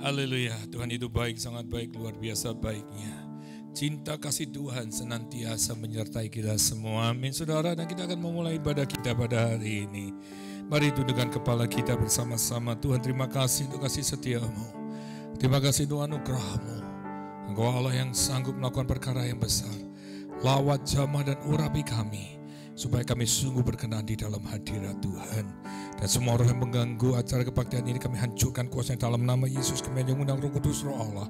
Haleluya, Tuhan itu baik, sangat baik, luar biasa baiknya. Cinta kasih Tuhan senantiasa menyertai kita semua. Amin saudara, dan kita akan memulai ibadah kita pada hari ini. Mari tundukkan kepala kita bersama-sama. Tuhan, terima kasih untuk kasih setiamu. Terima kasih untuk anugerahmu. Engkau Allah yang sanggup melakukan perkara yang besar. Lawat jamah dan urapi kami, supaya kami sungguh berkenan di dalam hadirat Tuhan. Dan semua roh yang mengganggu acara kebaktian ini kami hancurkan kuasanya dalam nama Yesus. Kami yang undang Roh Kudus, Roh Allah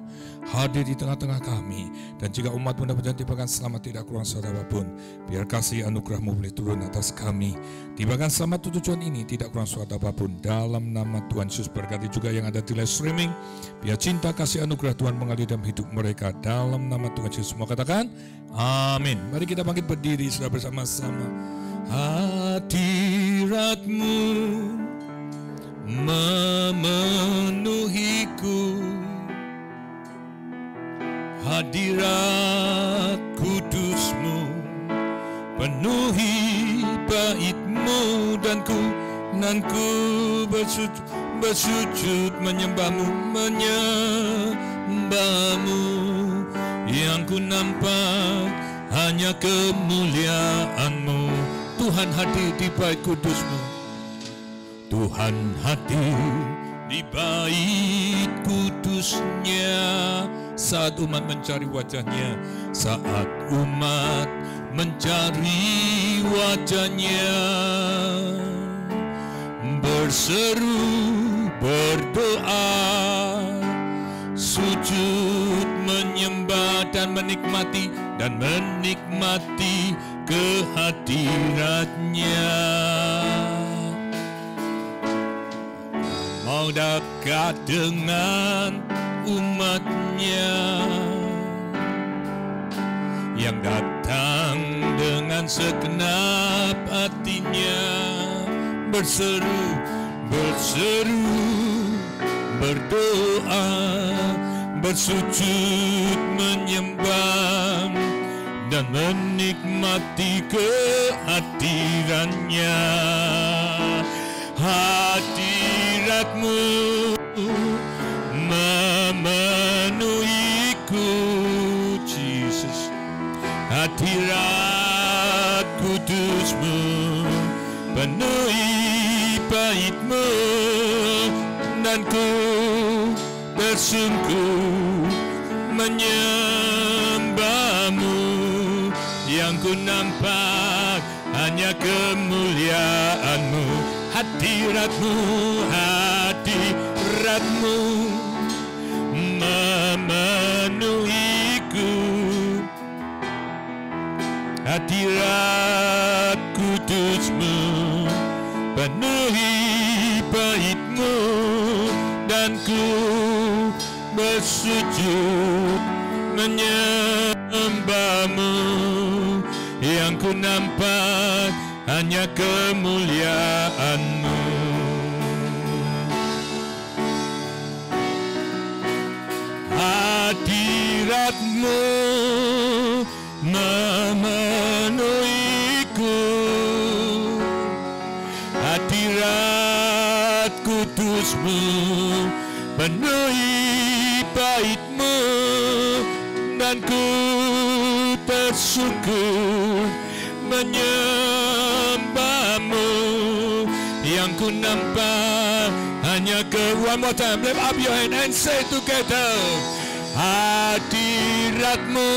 hadir di tengah-tengah kami. Dan jika umat mudah-mudahan tibakan selamat, tidak kurang saudara pun, biar kasih anugerah-Mu boleh turun atas kami. Tibakan selamat tujuan ini tidak kurang suatu apapun. Dalam nama Tuhan Yesus, berkati juga yang ada di live streaming. Biar cinta kasih anugerah Tuhan mengalir dalam hidup mereka. Dalam nama Tuhan Yesus semua katakan amin. Mari kita bangkit berdiri sudah bersama-sama. Hadirat-Mu memenuhiku, hadirat kudus-Mu penuhi bait-Mu, dan ku bersujud menyembah-Mu, yang ku nampak hanya kemuliaan-Mu. Tuhan hadir di bait kudus-Mu. Tuhan hadir di bait kudus-Nya. Saat umat mencari wajah-Nya, saat umat mencari wajah-Nya, berseru, berdoa, sujud, menyembah dan menikmati kehadirat-Nya. Mau dekat dengan umat-Nya yang datang dengan segenap hatinya, berseru, berdoa, bersujud, menyembah dan menikmati kehadiran-Nya. Hadirat-Mu memenuhiku, Jesus. Hadirat kudus-Mu penuhi bait-Mu, dan ku bersungguh menyembah-Mu, yang ku nampak hanya kemuliaan-Mu. Hadirat-Mu memenuhiku, hadirat kudus-Mu penuhi bait-Mu, dan ku bersujud menyembah-Mu, yang ku nampak hanya kemuliaan-Mu. Hadirat-Mu memenuhiku, hadirat kudus-Mu penuhi bait-Mu, dan ku tersungkur menyembah-Mu, yang ku nampak hanya one more time, lift up your hand and say together. Hadirat-Mu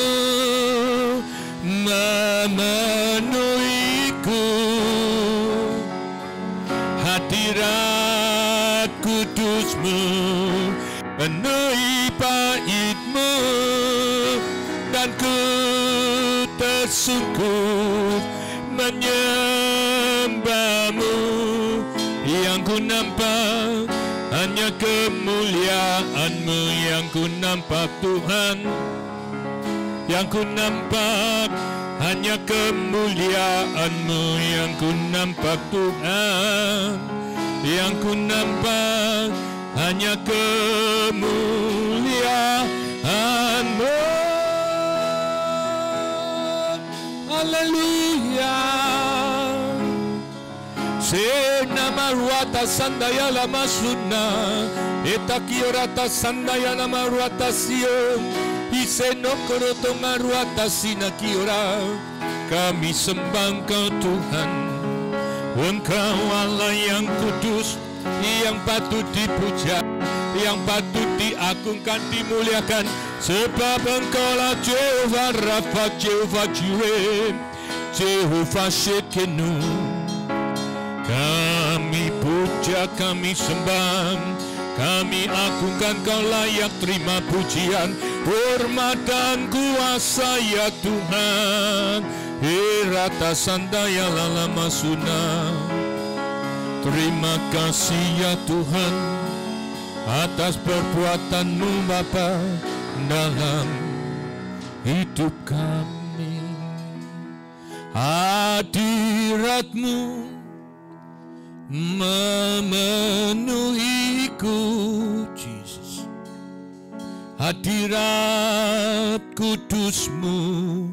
memenuhiku, hadirat kudus-Mu penuhi bait-Mu, dan ku tersungkur menyembah-Mu, yang ku nampak hanya kemuliaan-Mu, yang ku nampak Tuhan, yang ku nampak hanya kemuliaan-Mu, yang ku nampak Tuhan, yang ku nampak hanya kemuliaan-Mu. Haleluya. Nama maruata sandaya lama suna etakiorata sandaya lama ruata sio iseno koroto maruata sina kiora. Kami sembah Engkau Tuhan, Engkau Allah yang kudus, yang patut dipuja, yang patut diagungkan, dimuliakan, sebab Engkaulah Jehovah Rafa, Jehovah Jireh, Jehovah Shekenu. Kami puja, kami sembah, kami agungkan, Kau layak terima pujian, hormat dan kuasa ya Tuhan. Hirata sandaya lama suna. Terima kasih ya Tuhan atas perbuatan-Mu Bapa dalam hidup kami. Hadirat-Mu memenuhiku, Jesus. Hadirat kudus-Mu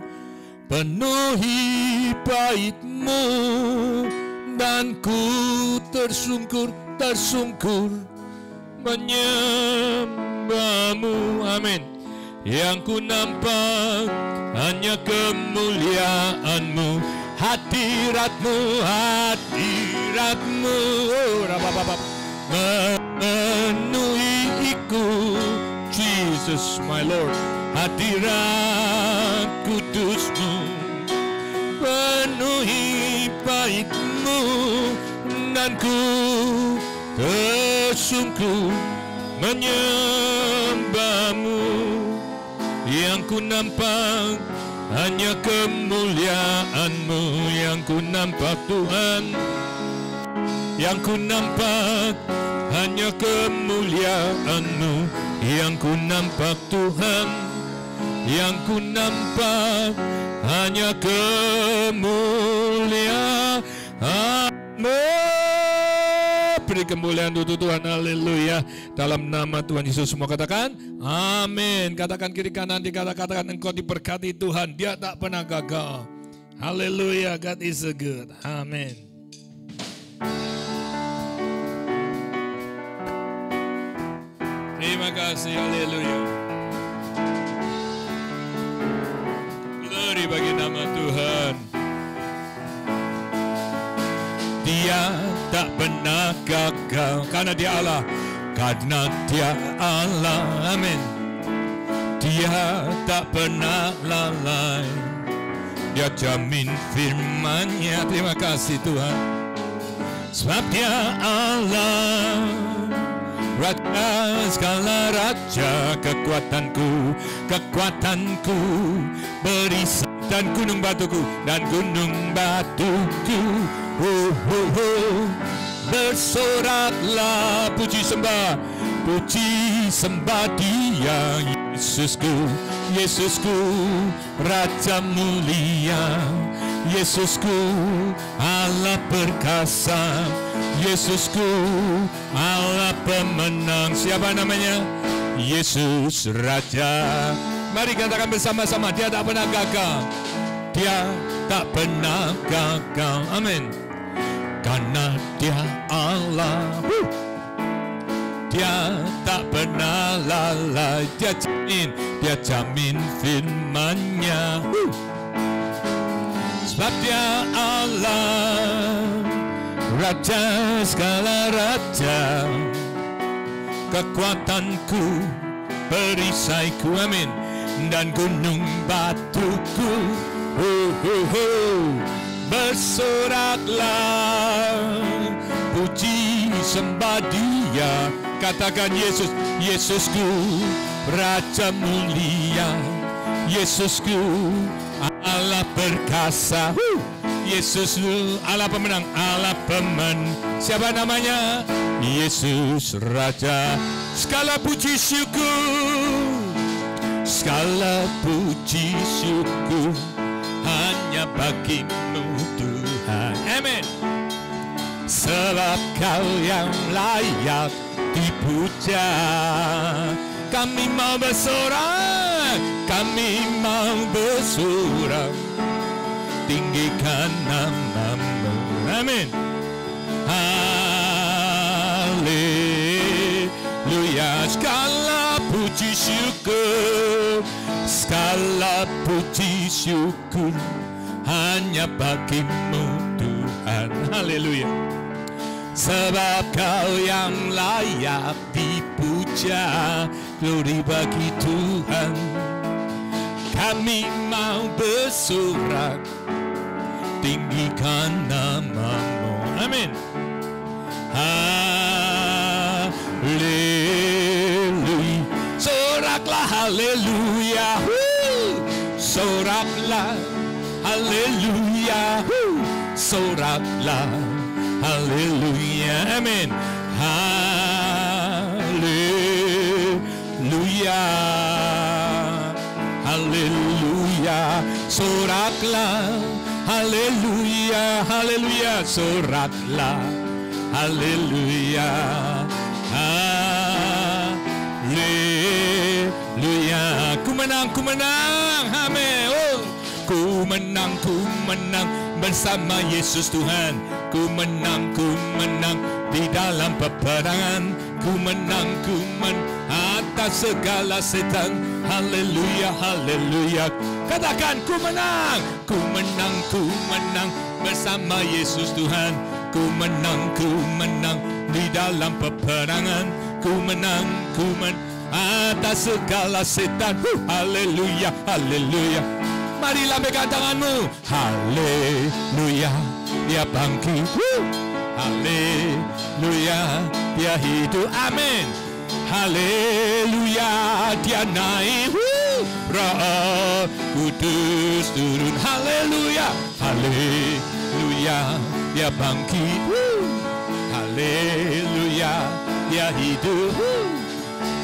penuhi bait-Mu, dan ku tersungkur menyembah-Mu. Amin. Yang ku nampak hanya kemuliaan-Mu, hadirat-Mu memenuhiku, Jesus my Lord. Hadirat kudus-Mu penuhi bait-Mu, dan ku tersungkur menyembah-Mu. Yang ku nampak hanya kemuliaan-Mu, yang ku nampak Tuhan, yang ku nampak hanya kemuliaan-Mu, yang ku nampak Tuhan, yang ku nampak hanya kemuliaan-Mu. Beri kemuliaan untuk Tuhan, haleluya. Dalam nama Tuhan Yesus semua katakan amin. Katakan kiri kanan, dikatakan engkau diberkati Tuhan, Dia tak pernah gagal. Haleluya, God is so good. Amin. Terima kasih, haleluya. Glory bagi nama Tuhan. Dia tak pernah gagal karena Dia Allah, karena Dia Allah. Amin. Dia tak pernah lalai, Dia jamin firman-Nya. Terima kasih Tuhan. Sebab Dia Allah, Raja segala raja, kekuatanku, berisai dan gunung batuku, bersoraklah puji sembah Dia, Yesusku, Raja mulia, Yesusku, Allah perkasa, Yesusku, Allah pemenang. Siapa namanya? Yesus Raja. Mari katakan bersama-sama, Dia tak pernah gagal. Dia tak pernah gagal. Amin. Karena Dia Allah, Dia tak pernah lalai. Dia jamin firman-Nya. Sebab Dia Allah, Raja segala raja, kekuatanku, perisaiku, amin, dan gunung batuku, bersoraklah puji sembah Dia. Katakan Yesus, Yesusku, Raja mulia, Yesusku, Allah perkasa, Yesusku, Allah pemenang, Allah siapa namanya? Yesus Raja. Segala puji syukur hanya bagi-Mu Tuhan. Amin. Sebab Kau yang layak dipuja. Kami mau bersorak, tinggikan nama-Mu. Amin. puji syukur, segala puji syukur hanya bagimu Tuhan. Haleluya. Sebab Kau yang layak dipuja, glory bagi Tuhan. Kami mau bersorak, tinggikan nama-Mu. Amin. Haleluya. Soraklah haleluya. Soraklah haleluya. Soraklah haleluya. Amin. Haleluya. Haleluya. Soraklah haleluya. Haleluya. Soraklah haleluya. Haleluya. Ku menang, ku menang. Amin. Oh, ku menang bersama Yesus Tuhan. Ku menang di dalam peperangan. Ku menang atas segala setan. Haleluya, haleluya. Katakan ku menang bersama Yesus Tuhan. Ku menang di dalam peperangan. Ku menang atas segala setan. Haleluya, haleluya. Mari lambaikan tanganmu. Haleluya, Dia bangkit. Haleluya, Dia hidup. Amin. Haleluya, Dia naik. Roh Kudus turun. Haleluya, haleluya, Dia bangkit. Haleluya, Dia hidup.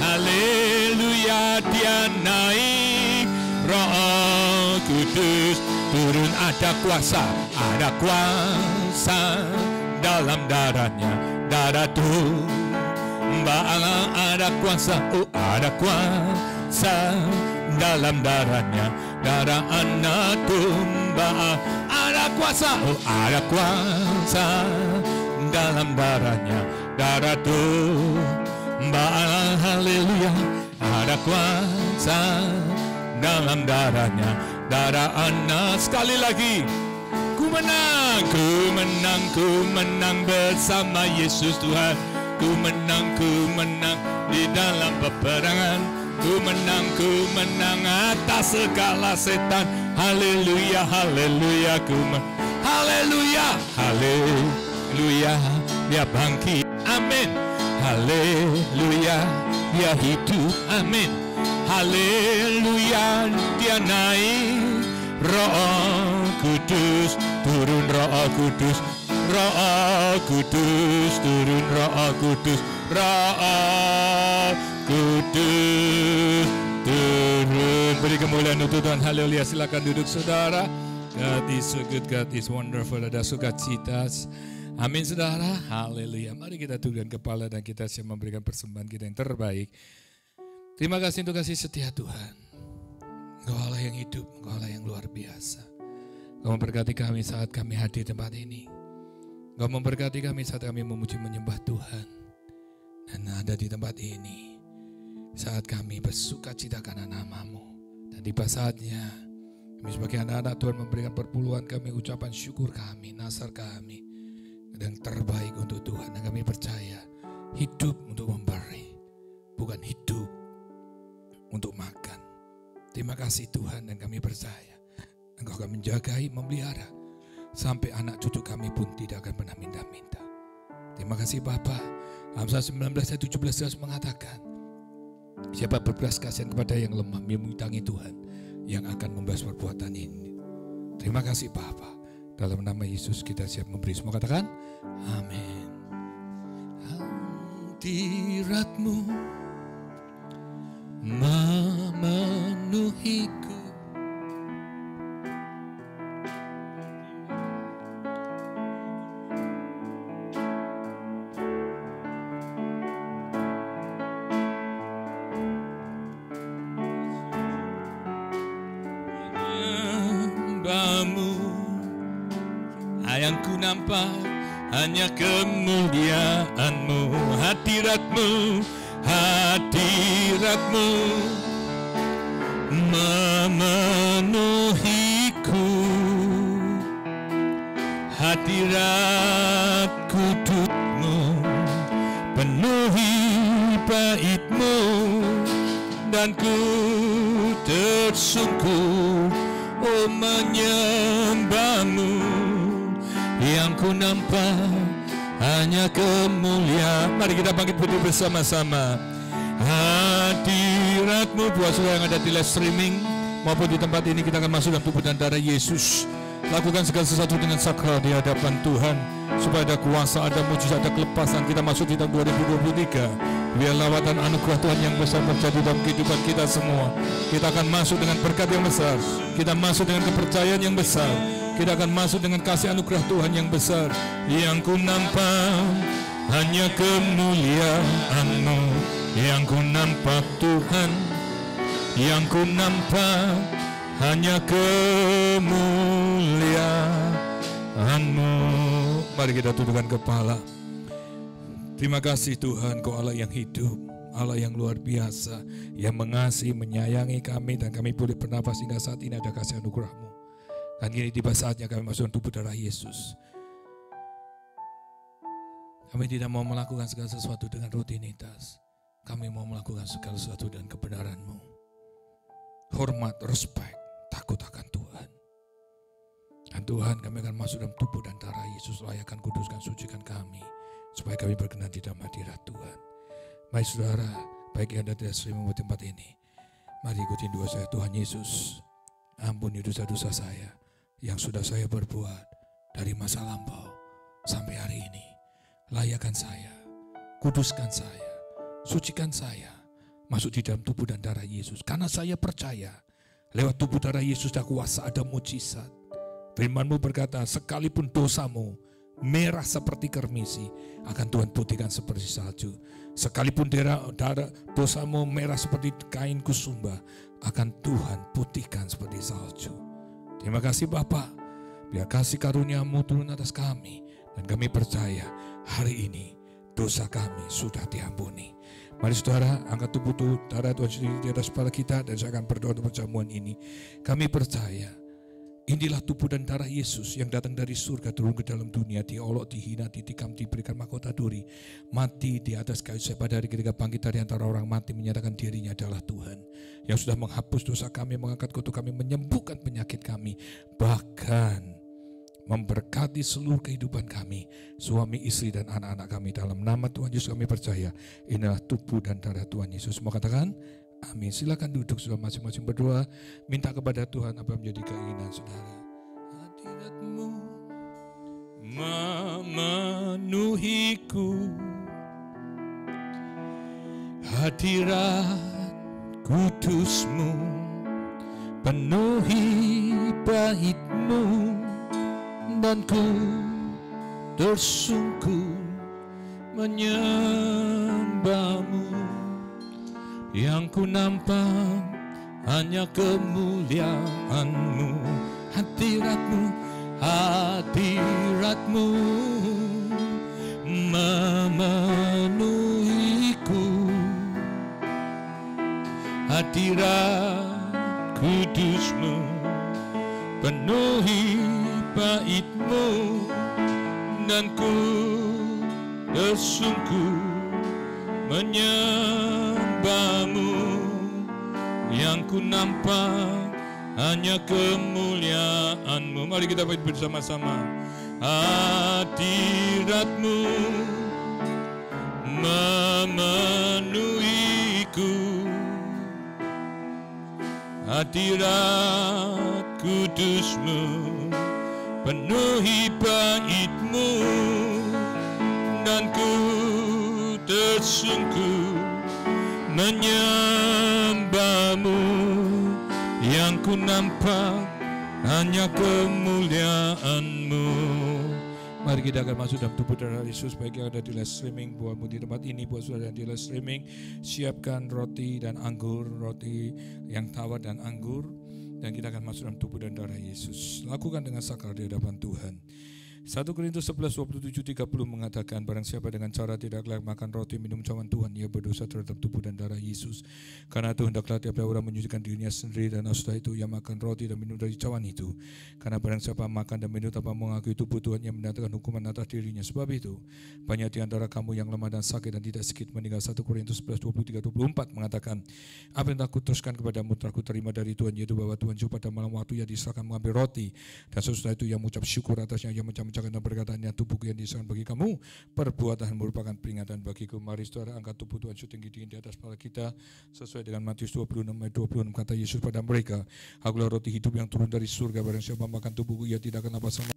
Haleluya, Dia naik. Roh Kudus turun. Ada kuasa dalam darahnya, darah Tuhan. Ada kuasa, oh ada kuasa dalam darahnya, darah anak domba. Ada kuasa, oh ada kuasa dalam darahnya, darah domba. Haleluya. Ada kuasa dalam darahnya, darah anak. Sekali lagi. Ku menang bersama Yesus Tuhan. Ku menang di dalam peperangan. Ku menang atas segala setan. Haleluya, haleluya. Haleluya, haleluya. Dia bangkit. Amin. Haleluya, Dia hidup. Amin. Haleluya, Dia naik. Roh Kudus turun. Roh Kudus, Roh Kudus turun. Roh Kudus, Roh Kudus turun. Beri kemuliaan untuk Tuhan. Haleluya. Silakan duduk saudara. God is so good, God is wonderful. Ada sukacita. Amin saudara. Haleluya. Mari kita tundukkan kepala dan kita siap memberikan persembahan kita yang terbaik. Terima kasih untuk kasih setia Tuhan. Engkau Allah yang hidup, Engkau Allah yang luar biasa. Engkau memberkati kami saat kami hadir di tempat ini. Engkau memberkati kami saat kami memuji menyembah Tuhan. Dan ada di tempat ini saat kami bersukacita karena nama-Mu. Dan tiba saatnya kami sebagai anak-anak Tuhan memberikan perpuluhan kami, ucapan syukur kami, nasar kami. Dan terbaik untuk Tuhan. Dan kami percaya hidup untuk memberi, bukan hidup untuk makan. Terima kasih Tuhan, dan kami percaya Engkau akan menjagai, memelihara sampai anak cucu kami pun tidak akan pernah minta-minta. Terima kasih Bapa. Amsal 19 ayat 17 mengatakan, siapa berbelas kasihan kepada yang lemah, memintangi Tuhan yang akan membalas perbuatan ini. Terima kasih Bapa. Dalam nama Yesus kita siap memberi. Semua katakan amin. Hadirat-Mu memenuhiku. Nyambamu, yang ku nampak hanya kemuliaan-Mu. Hadirat-Mu, hadirat-Mu memenuhiku, hadirat kudus-Mu penuhi bait-Mu, dan ku tersungkur menyembah-Mu. Yang ku nampak hanya kemuliaan. Mari kita bangkit berdiri bersama-sama. Hadirat-Mu, buat saudara yang ada di live streaming maupun di tempat ini, kita akan masuk dalam tubuh dan darah Yesus. Lakukan segala sesuatu dengan sakral di hadapan Tuhan, supaya ada kuasa, ada mujizat, ada kelepasan. Kita masuk di tahun 2023. Biar lawatan anugerah Tuhan yang besar terjadi dalam kehidupan kita semua. Kita akan masuk dengan berkat yang besar. Kita masuk dengan kepercayaan yang besar. Kita akan masuk dengan kasih anugerah Tuhan yang besar. Yang ku nampak hanya kemuliaan-Mu. Yang ku nampak Tuhan, yang ku nampak hanya kemuliaan-Mu. Mari kita tundukkan kepala. Terima kasih Tuhan, Kau Allah yang hidup, Allah yang luar biasa, yang mengasihi, menyayangi kami, dan kami boleh bernafas hingga saat ini ada kasih anugerah-Mu. Dan kini tiba saatnya kami masuk tubuh darah Yesus. Kami tidak mau melakukan segala sesuatu dengan rutinitas. Kami mau melakukan segala sesuatu dengan kebenaran-Mu. Hormat, respect, takut akan Tuhan. Dan Tuhan, kami akan masuk dalam tubuh dan darah Yesus. Layakan, kuduskan, sucikan kami, supaya kami berkenan di dalam hadirat Tuhan. Mari saudara, baik yang ada di streaming di tempat ini, mari ikuti doa saya. Tuhan Yesus, ampuni dosa-dosa saya yang sudah saya berbuat dari masa lampau sampai hari ini. Layakan saya, kuduskan saya, sucikan saya, masuk di dalam tubuh dan darah Yesus. Karena saya percaya, lewat tubuh darah Yesus ada kuasa, ada mujizat. Firman-Mu berkata, sekalipun dosamu merah seperti kermisi, akan Tuhan putihkan seperti salju. Sekalipun darah dosamu merah seperti kain kusumba, akan Tuhan putihkan seperti salju. Terima kasih Bapa, biar kasih karunia-Mu turun atas kami, dan kami percaya hari ini dosa kami sudah diampuni. Mari saudara, angkat tubuh darah Tuhan di atas kepala kita, dan saya akan berdoa untuk perjamuan ini. Kami percaya inilah tubuh dan darah Yesus yang datang dari surga turun ke dalam dunia, diolok, dihina, ditikam, diberikan mahkota duri, mati di atas kayu salib, pada hari ketika bangkit dari antara orang mati, menyatakan dirinya adalah Tuhan yang sudah menghapus dosa kami, mengangkat kutuk kami, menyembuhkan penyakit kami, bahkan memberkati seluruh kehidupan kami, suami, istri, dan anak-anak kami. Dalam nama Tuhan Yesus kami percaya, inilah tubuh dan darah Tuhan Yesus. Semua katakan amin. Silakan duduk, sudah masing-masing berdoa, minta kepada Tuhan apa menjadi keinginan saudara. Hadirat-Mu memenuhiku, hadirat kudus-Mu penuhi bait-Mu, dan ku tersungkur menyembah-Mu. Yang ku nampak hanya kemuliaan-Mu, hadirat-Mu, hadirat-Mu memenuhiku, hadirat kudus-Mu penuhi bait-Mu, dan ku tersungkur menyembah-Mu. Yang ku nampak hanya kemuliaan-Mu. Mari kita bersama-sama. Hadirat-Mu memenuhiku, hadirat kudus-Mu penuhi bait-Mu, dan ku tersungkur menyembah-Mu. Yang ku nampak hanya kemuliaan-Mu. Mari kita akan masuk dalam tubuh darah Yesus. Baik yang ada di live streaming, buatmu di tempat ini, buat saudara yang di live streaming, siapkan roti dan anggur, roti yang tawar dan anggur, dan kita akan masuk dalam tubuh dan darah Yesus. Lakukan dengan sakral di hadapan Tuhan. 1 Korintus 11:27-30 mengatakan, barang siapa dengan cara tidak layak makan roti minum cawan Tuhan, ia berdosa terhadap tubuh dan darah Yesus. Karena itu hendaklah tiap orang menyucikan dirinya sendiri, dan setelah itu ia makan roti dan minum dari cawan itu. Karena barang siapa makan dan minum tanpa mengakui tubuh Tuhan, ia mendatangkan hukuman atas dirinya. Sebab itu banyak di antara kamu yang lemah dan sakit, dan tidak sedikit meninggal. 1 Korintus 11:23-24 mengatakan, apa yang aku teruskan kepadamu telah kuterima dari Tuhan, yaitu bahwa Tuhan Yesus pada malam waktu ia diserahkan mengambil roti, dan sesudah itu ia mengucap syukur atasnya, ia mengucapkan dan berkataannya, tubuhku yang diserahkan bagi kamu, perbuatan merupakan peringatan bagiku. Mari saudara angkat tubuh Tuhan setinggi-tinggi di atas kepala kita, sesuai dengan Matius 26:26, kata Yesus pada mereka, akulah roti hidup yang turun dari surga, barang siapa makan tubuhku ia tidak akan lapar selamanya.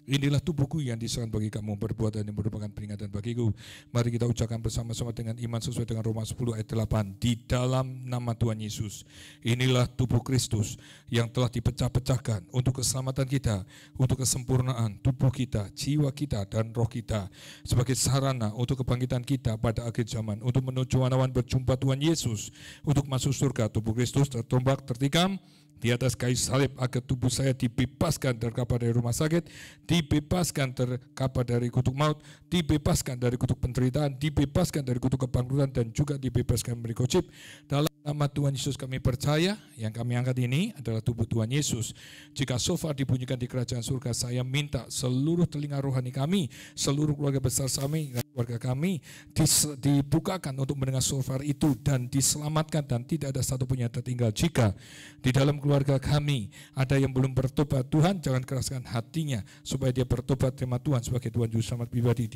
Inilah tubuhku yang diserahkan bagi kamu, perbuatan yang merupakan peringatan bagiku. Mari kita ucapkan bersama-sama dengan iman sesuai dengan Roma 10 ayat 8. Di dalam nama Tuhan Yesus, inilah tubuh Kristus yang telah dipecah-pecahkan untuk keselamatan kita, untuk kesempurnaan tubuh kita, jiwa kita, dan roh kita, sebagai sarana untuk kebangkitan kita pada akhir zaman, untuk menuju awan berjumpa Tuhan Yesus, untuk masuk surga. Tubuh Kristus tertombak, tertikam di atas kayu salib agar tubuh saya dibebaskan terkapar dari rumah sakit, dibebaskan terkapar dari kutuk maut, dibebaskan dari kutuk penderitaan, dibebaskan dari kutuk kebangkrutan, dan juga dibebaskan dari gosip. Dalam nama Tuhan Yesus kami percaya, yang kami angkat ini adalah tubuh Tuhan Yesus. Jika shofar dibunyikan di kerajaan surga, saya minta seluruh telinga rohani kami, seluruh keluarga besar kami, keluarga kami dibukakan untuk mendengar shofar itu dan diselamatkan, dan tidak ada satupun yang tertinggal. Jika di dalam keluarga kami ada yang belum bertobat, Tuhan jangan keraskan hatinya supaya dia bertobat, terima Tuhan sebagai Tuhan Juru Selamat pribadi.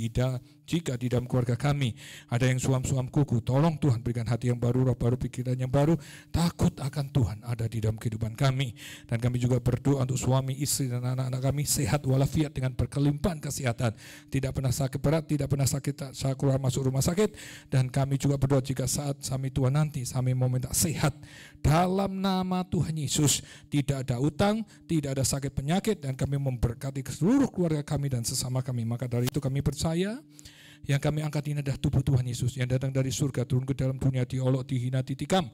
Jika di dalam keluarga kami ada yang suam-suam kuku, tolong Tuhan berikan hati yang baru, roh baru, pikiran yang baru, takut akan Tuhan ada di dalam kehidupan kami. Dan kami juga berdoa untuk suami, istri, dan anak-anak kami sehat walafiat dengan berkelimpahan kesehatan, tidak pernah sakit berat, tidak pernah sakit saat keluar masuk rumah sakit. Dan kami juga berdoa jika saat kami Tuhan nanti kami mau minta sehat, dalam nama Tuhan Yesus, tidak ada utang, tidak ada sakit penyakit, dan kami memberkati seluruh keluarga kami dan sesama kami. Maka dari itu kami percaya yang kami angkat ini adalah tubuh Tuhan Yesus yang datang dari surga, turun ke dalam dunia, diolok, dihina, ditikam,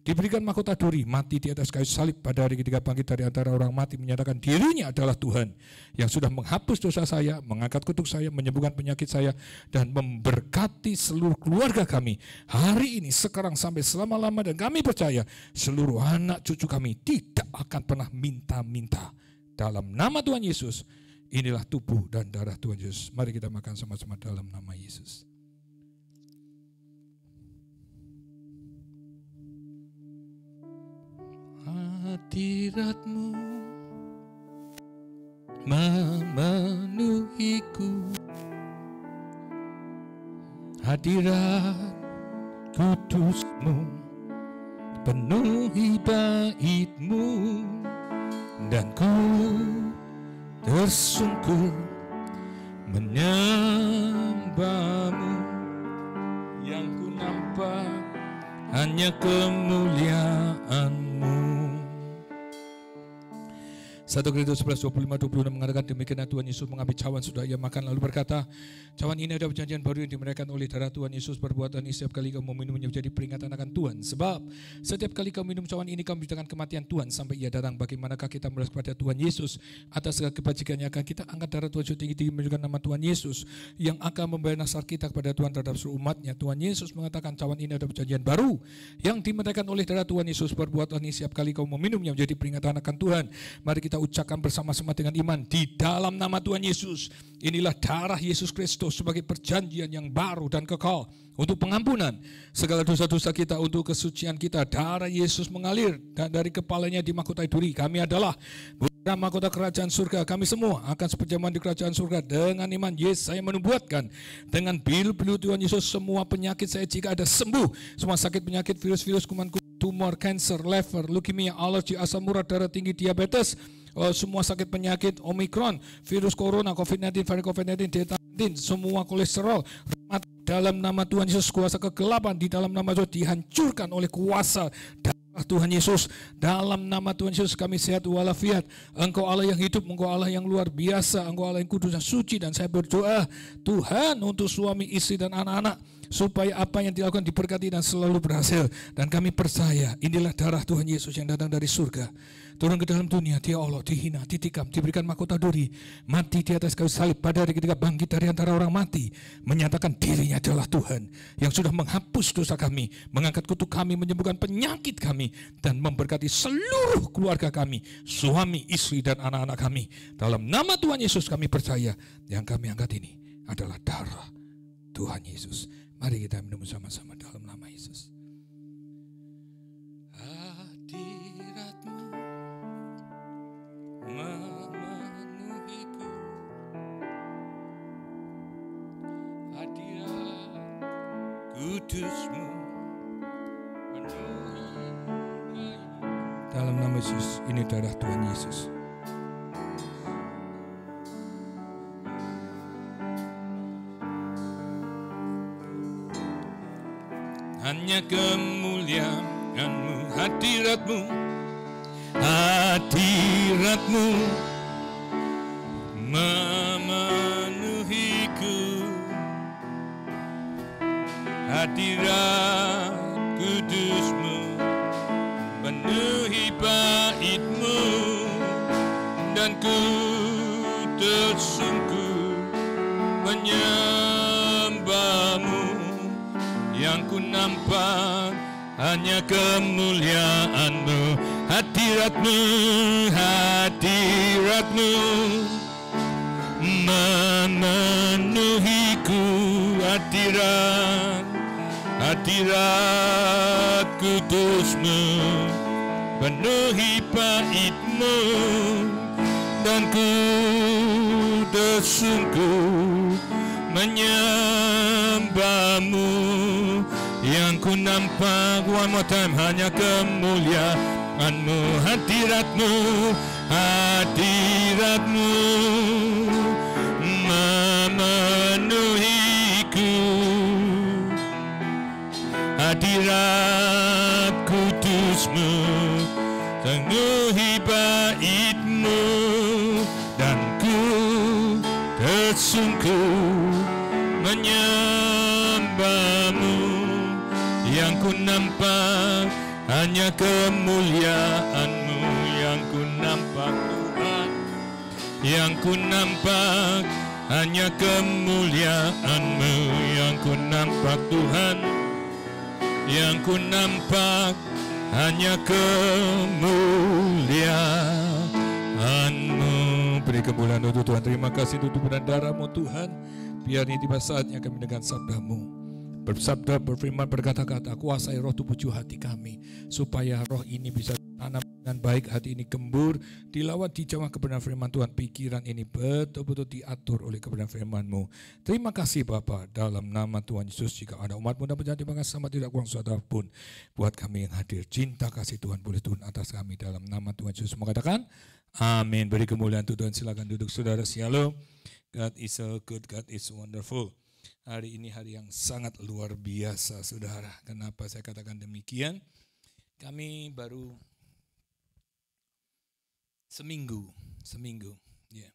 diberikan mahkota duri, mati di atas kayu salib, pada hari ketiga bangkit dari antara orang mati, menyatakan dirinya adalah Tuhan yang sudah menghapus dosa saya, mengangkat kutuk saya, menyembuhkan penyakit saya, dan memberkati seluruh keluarga kami hari ini, sekarang, sampai selama-lama. Dan kami percaya seluruh anak cucu kami tidak akan pernah minta-minta. Dalam nama Tuhan Yesus, inilah tubuh dan darah Tuhan Yesus. Mari kita makan sama-sama dalam nama Yesus. Hadirat-Mu memenuhiku, hadirat kudus-Mu penuhi bait-Mu, dan ku tersungkur menyembah-Mu. Yang ku nampak hanya kemuliaan-Mu. 1 Korintus 11:25-26 mengatakan, demikianlah Tuhan Yesus mengambil cawan, sudah ia makan, lalu berkata, cawan ini adalah perjanjian baru yang dimeriahkan oleh darah Tuhan Yesus. Perbuatan ini setiap kali kamu meminumnya menjadi peringatan akan Tuhan. Sebab setiap kali kamu minum cawan ini, kamu menceritakan kematian Tuhan sampai ia datang. Bagaimanakah kita membalas kepada Tuhan Yesus atas segala kebajikan yang akan kita angkat darah Tuhan Yesus tinggi-tinggi, menunjukkan nama Tuhan Yesus yang akan membayar nasar kita kepada Tuhan terhadap seluruh umatnya. Tuhan Yesus mengatakan cawan ini adalah perjanjian baru yang dimeriahkan oleh darah Tuhan Yesus. Perbuatan ini setiap kali kamu meminumnya menjadi peringatan akan Tuhan. Mari kita ucapkan bersama-sama dengan iman, di dalam nama Tuhan Yesus, inilah darah Yesus Kristus sebagai perjanjian yang baru dan kekal untuk pengampunan segala dosa-dosa kita, untuk kesucian kita. Darah Yesus mengalir dan dari kepalanya dimahkotai duri. Kami adalah mahkota kerajaan surga. Kami semua akan seperjaman di kerajaan surga dengan iman. Yes, saya menubuatkan dengan bulu-bulu Tuhan Yesus semua penyakit saya jika ada sembuh. Semua sakit penyakit, virus-virus, kuman, tumor, cancer, lever, leukemia, alergi, asam urat, darah tinggi, diabetes, semua sakit penyakit, Omikron, virus corona, COVID-19, varian COVID-19, Delta 19, semua kolesterol, dalam nama Tuhan Yesus, kuasa kegelapan di dalam nama Yesus dihancurkan oleh kuasa darah Tuhan Yesus. Dalam nama Tuhan Yesus kami sehat walafiat. Engkau Allah yang hidup, Engkau Allah yang luar biasa, Engkau Allah yang kudus dan suci. Dan saya berdoa Tuhan untuk suami, istri, dan anak-anak supaya apa yang dilakukan diberkati dan selalu berhasil. Dan kami percaya inilah darah Tuhan Yesus yang datang dari surga, turun ke dalam dunia. Dia Allah dihina, ditikam, diberikan mahkota duri, mati di atas kayu salib, pada hari ketiga bangkit dari antara orang mati, menyatakan dirinya adalah Tuhan yang sudah menghapus dosa kami, mengangkat kutuk kami, menyembuhkan penyakit kami, dan memberkati seluruh keluarga kami, suami, istri, dan anak-anak kami. Dalam nama Tuhan Yesus kami percaya yang kami angkat ini adalah darah Tuhan Yesus. Mari kita minum sama-sama dalam nama Yesus. Hadirat-Mu memenuhiku, hadirat kudus-Mu penuhi hidupku. Dalam nama Yesus, ini darah Tuhan Yesus. Hanya kemuliaan-Mu, hadirat-Mu, hadirat-Mu memenuhiku, hadirat kudus-Mu penuhi bait-Mu, dan ku tersungkur menyembah-Mu. Yang ku nampak hanya kemuliaan-Mu, hadirat-Mu, hadirat-Mu memenuhiku, hadirat kudus-Mu penuhi bait-Mu, dan ku tersungkur menyembah-Mu. Yang ku nampak, one more time, hanya kemuliaan-Mu, hadirat-Mu, hadirat-Mu memenuhiku, hadirat kudus-Mu penuhi bait-Mu, dan ku tersungkur menyembah-Mu. Yang ku nampak hanya kemuliaan-Mu, yang ku nampak Tuhan, yang ku nampak hanya kemuliaan-Mu, yang ku nampak Tuhan, yang ku nampak hanya kemuliaan-Mu. Beri kemuliaan untuk Tuhan. Terima kasih untuk darah-Mu Tuhan. Biar ini tiba saatnya kami dengan sabda-Mu, bersabda, berfirman, berkata-kata, kuasai roh tubuh hati kami, supaya roh ini bisa tanam dengan baik, hati ini gembur, dilawat, dijamah kebenaran firman Tuhan, pikiran ini betul-betul diatur oleh kebenaran firman-Mu. Terima kasih Bapa, dalam nama Tuhan Yesus. Jika ada umat-Mu dan penjati bangsa sama tidak kurang saudara pun, buat kami yang hadir, cinta kasih Tuhan boleh turun atas kami, dalam nama Tuhan Yesus mengatakan, amin. Beri kemuliaan Tuhan. Silakan duduk saudara. Shalom. God is so good, God is wonderful. Hari ini hari yang sangat luar biasa, saudara. Kenapa saya katakan demikian? Kami baru seminggu, ya.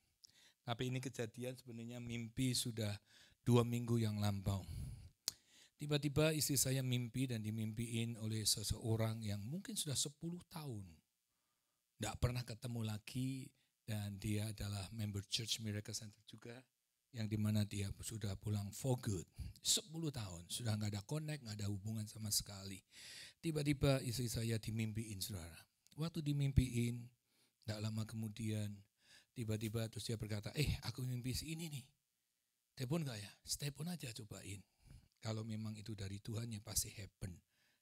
Tapi ini kejadian sebenarnya mimpi sudah 2 minggu yang lampau. Tiba-tiba istri saya mimpi dan dimimpiin oleh seseorang yang mungkin sudah 10 tahun. Tidak pernah ketemu lagi, dan dia adalah member Church Miracle Center juga, yang dimana dia sudah pulang for good. 10 tahun, sudah nggak ada connect, nggak ada hubungan sama sekali. Tiba-tiba istri saya dimimpiin, saudara. Waktu dimimpiin, tidak lama kemudian, tiba-tiba terus dia berkata, aku mimpi ini nih. Telepon nggak ya? Telepon aja, cobain. Kalau memang itu dari Tuhan, ya pasti happen.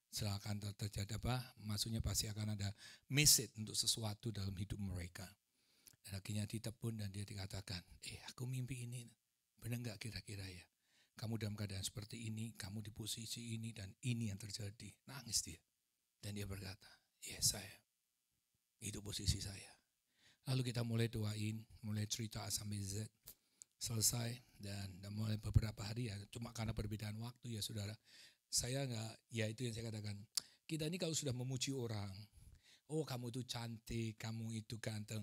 Silakan terjadi apa? Maksudnya pasti akan ada message untuk sesuatu dalam hidup mereka. Dan akhirnya ditelepon dan dia dikatakan, aku mimpi ini. Benar nggak kira-kira ya? Kamu dalam keadaan seperti ini, kamu di posisi ini, dan ini yang terjadi. Nangis dia. Dan dia berkata, saya. Itu posisi saya. Lalu kita mulai doain, mulai cerita A sampai Z. Selesai, dan mulai beberapa hari ya, cuma karena perbedaan waktu ya saudara. Saya nggak, ya itu yang saya katakan. Kita ini kalau sudah memuji orang, kamu itu cantik, kamu itu ganteng.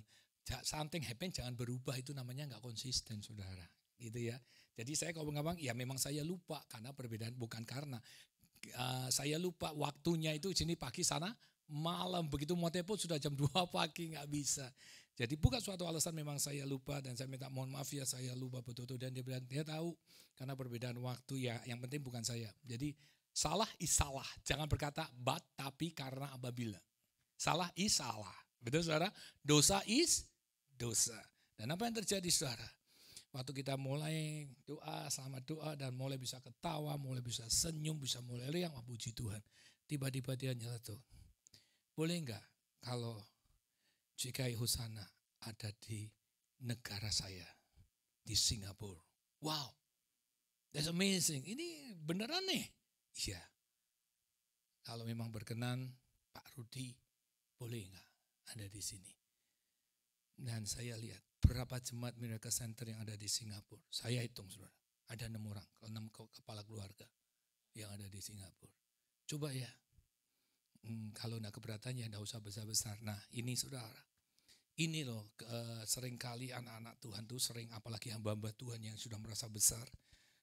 Something happen, jangan berubah, itu namanya nggak konsisten saudara. gitu ya. Jadi saya kalau ngomong ya memang saya lupa karena perbedaan bukan karena saya lupa waktunya itu sini pagi sana malam, begitu mau telepon sudah jam 2 pagi nggak bisa. Jadi bukan suatu alasan, memang saya lupa dan saya minta mohon maaf ya, saya lupa betul-betul. Dan dia bilang dia tahu karena perbedaan waktu ya, yang penting bukan saya. Jadi salah is salah, jangan berkata but tapi karena apabila. Salah is salah, betul saudara? Dosa is dosa. Dan apa yang terjadi saudara? Waktu kita mulai doa, selamat doa dan mulai bisa ketawa, mulai bisa senyum, bisa mulai riang, puji Tuhan. Tiba-tiba dia nyeletuk. Boleh enggak kalau GKI Husana ada di negara saya, di Singapura? Wow, that's amazing. Ini beneran nih? Iya. Kalau memang berkenan, Pak Rudi, boleh enggak ada di sini? Dan saya lihat berapa jemaat Miracle Center yang ada di Singapura. Saya hitung saudara, ada 6 orang, 6 kepala keluarga yang ada di Singapura. Coba ya. Kalau enggak keberatan ya enggak usah besar-besar. Nah ini saudara, ini loh seringkali anak-anak Tuhan tuh sering, apalagi hamba-hamba Tuhan yang sudah merasa besar.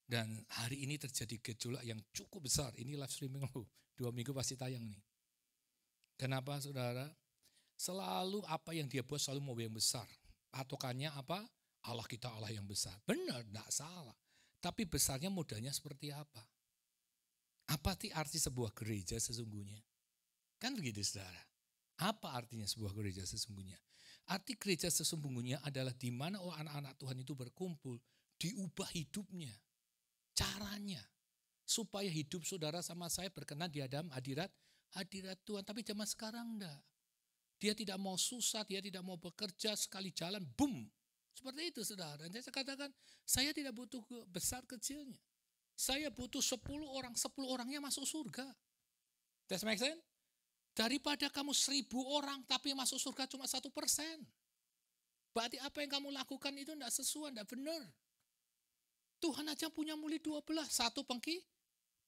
Dan hari ini terjadi gejolak yang cukup besar. Ini live streaming loh, 2 minggu pasti tayang nih. Kenapa saudara? Selalu apa yang dia buat selalu mau yang besar. Patokannya apa? Allah kita Allah yang besar. Benar, enggak salah. Tapi besarnya modalnya seperti apa? Apa arti sebuah gereja sesungguhnya? Kan begitu saudara. Apa artinya sebuah gereja sesungguhnya? Arti gereja sesungguhnya adalah di mana anak-anak Tuhan itu berkumpul, diubah hidupnya, caranya. Supaya hidup saudara sama saya berkenan di hadirat Tuhan. Tapi zaman sekarang enggak. Dia tidak mau susah, dia tidak mau bekerja, sekali jalan, boom. Seperti itu saudara. Dan saya katakan, saya tidak butuh besar kecilnya. Saya butuh 10 orang, 10 orangnya masuk surga. Does that make sense? Daripada kamu 1000 orang tapi masuk surga cuma 1%. Berarti apa yang kamu lakukan itu tidak sesuai, tidak benar. Tuhan aja punya murid 12, 1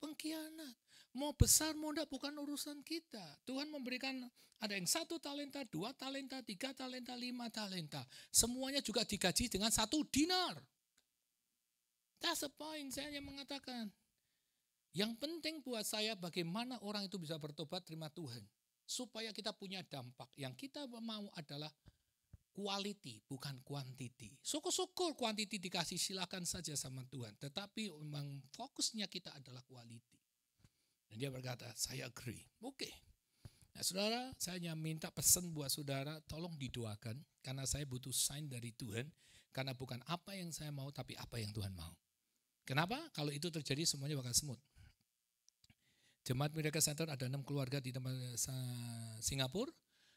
pengkhianat. Mau besar mau enggak bukan urusan kita. Tuhan memberikan ada yang 1 talenta, 2 talenta, 3 talenta, 5 talenta. Semuanya juga digaji dengan 1 dinar. That's the point, saya hanya mengatakan. Yang penting buat saya bagaimana orang itu bisa bertobat terima Tuhan. Supaya kita punya dampak. Yang kita mau adalah quality bukan quantity. Syukur-syukur quantity dikasih silakan saja sama Tuhan. Tetapi memang fokusnya kita adalah quality. Dan dia berkata saya agree. Oke. Nah saudara, saya hanya minta pesan buat saudara, tolong didoakan. Karena saya butuh sign dari Tuhan. Karena bukan apa yang saya mau tapi apa yang Tuhan mau. Kenapa? Kalau itu terjadi semuanya bakal smooth. Jemaat Miracle Center ada 6 keluarga di tempat Singapura.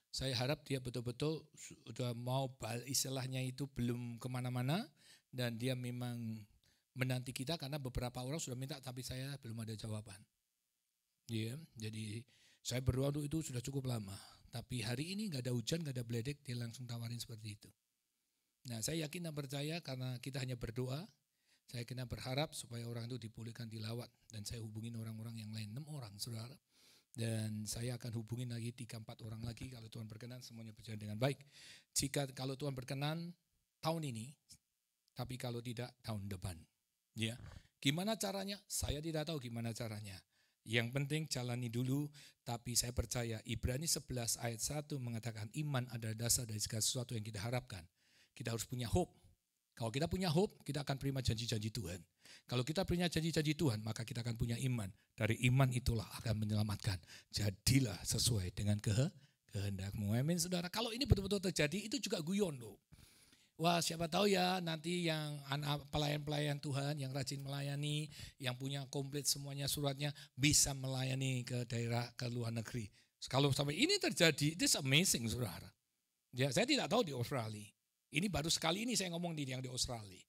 Saya harap dia betul-betul sudah mau istilahnya itu belum kemana-mana. Dan dia memang menanti kita karena beberapa orang sudah minta tapi saya belum ada jawaban. Ya, jadi saya berdoa itu sudah cukup lama. Tapi hari ini gak ada hujan, gak ada beledek, dia langsung tawarin seperti itu. Nah saya yakin dan percaya karena kita hanya berdoa. Saya kena berharap supaya orang itu dipulihkan, dilawat. Dan saya hubungin orang-orang yang lain, 6 orang saudara. Dan saya akan hubungin lagi 3-4 orang lagi kalau Tuhan berkenan semuanya berjalan dengan baik. Jika kalau Tuhan berkenan tahun ini, tapi kalau tidak tahun depan. Ya, gimana caranya? Saya tidak tahu gimana caranya. Yang penting jalani dulu, tapi saya percaya Ibrani 11 ayat 1 mengatakan iman adalah dasar dari segala sesuatu yang kita harapkan. Kita harus punya hope. Kalau kita punya hope, kita akan terima janji-janji Tuhan. Kalau kita punya janji-janji Tuhan, maka kita akan punya iman. Dari iman itulah akan menyelamatkan. Jadilah sesuai dengan kehendak-Mu. Amin, saudara. Kalau ini betul-betul terjadi, itu juga guyon loh. Wah, siapa tahu ya nanti yang anak pelayan-pelayan Tuhan, yang rajin melayani, yang punya komplit semuanya suratnya, bisa melayani ke daerah, ke luar negeri. Kalau sampai ini terjadi, it's amazing, saudara. Ya, saya tidak tahu di Australia. Ini baru sekali ini saya ngomong di yang di Australia.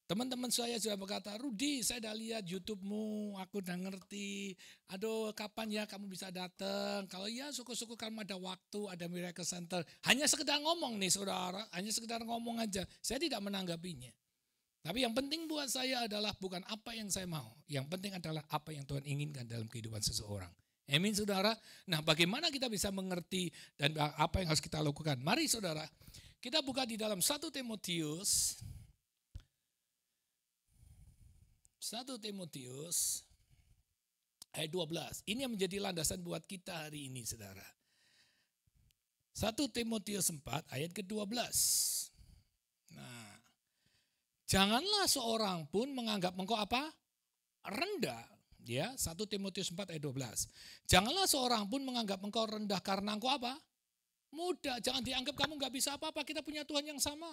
Teman-teman saya sudah berkata, Rudi saya sudah lihat YouTube-mu, aku udah ngerti. Aduh kapan ya kamu bisa datang. Kalau ya syukur-syukur kamu ada waktu, ada Miracle Center. Hanya sekedar ngomong nih saudara, hanya sekedar ngomong aja. Saya tidak menanggapinya. Tapi yang penting buat saya adalah bukan apa yang saya mau. Yang penting adalah apa yang Tuhan inginkan dalam kehidupan seseorang. Amin saudara. Nah bagaimana kita bisa mengerti dan apa yang harus kita lakukan. Mari saudara. Kita buka di dalam 1 Timotius 1 Timotius ayat 12. Ini yang menjadi landasan buat kita hari ini, saudara. 1 Timotius 4 ayat ke-12. Nah, janganlah seorang pun menganggap engkau apa? Rendah. Ya, 1 Timotius 4 ayat 12. Janganlah seorang pun menganggap engkau rendah karena engkau apa? Muda. Jangan dianggap kamu nggak bisa apa-apa. Kita punya Tuhan yang sama.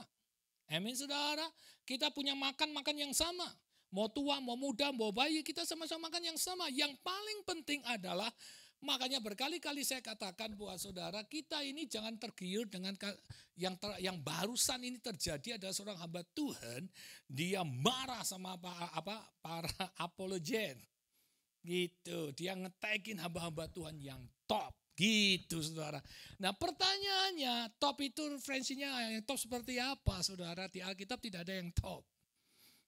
Amin, saudara. Kita punya makan yang sama. Mau tua, mau muda, mau bayi, kita sama-sama makan yang sama. Yang paling penting adalah, makanya berkali-kali saya katakan buat saudara, kita ini jangan tergiur dengan yang barusan ini terjadi. Adalah seorang hamba Tuhan, dia marah sama para apologet. Gitu, dia ngetagin hamba-hamba Tuhan yang top. Gitu, saudara. Nah, pertanyaannya, top itu referensinya yang top seperti apa, saudara? Di Alkitab tidak ada yang top.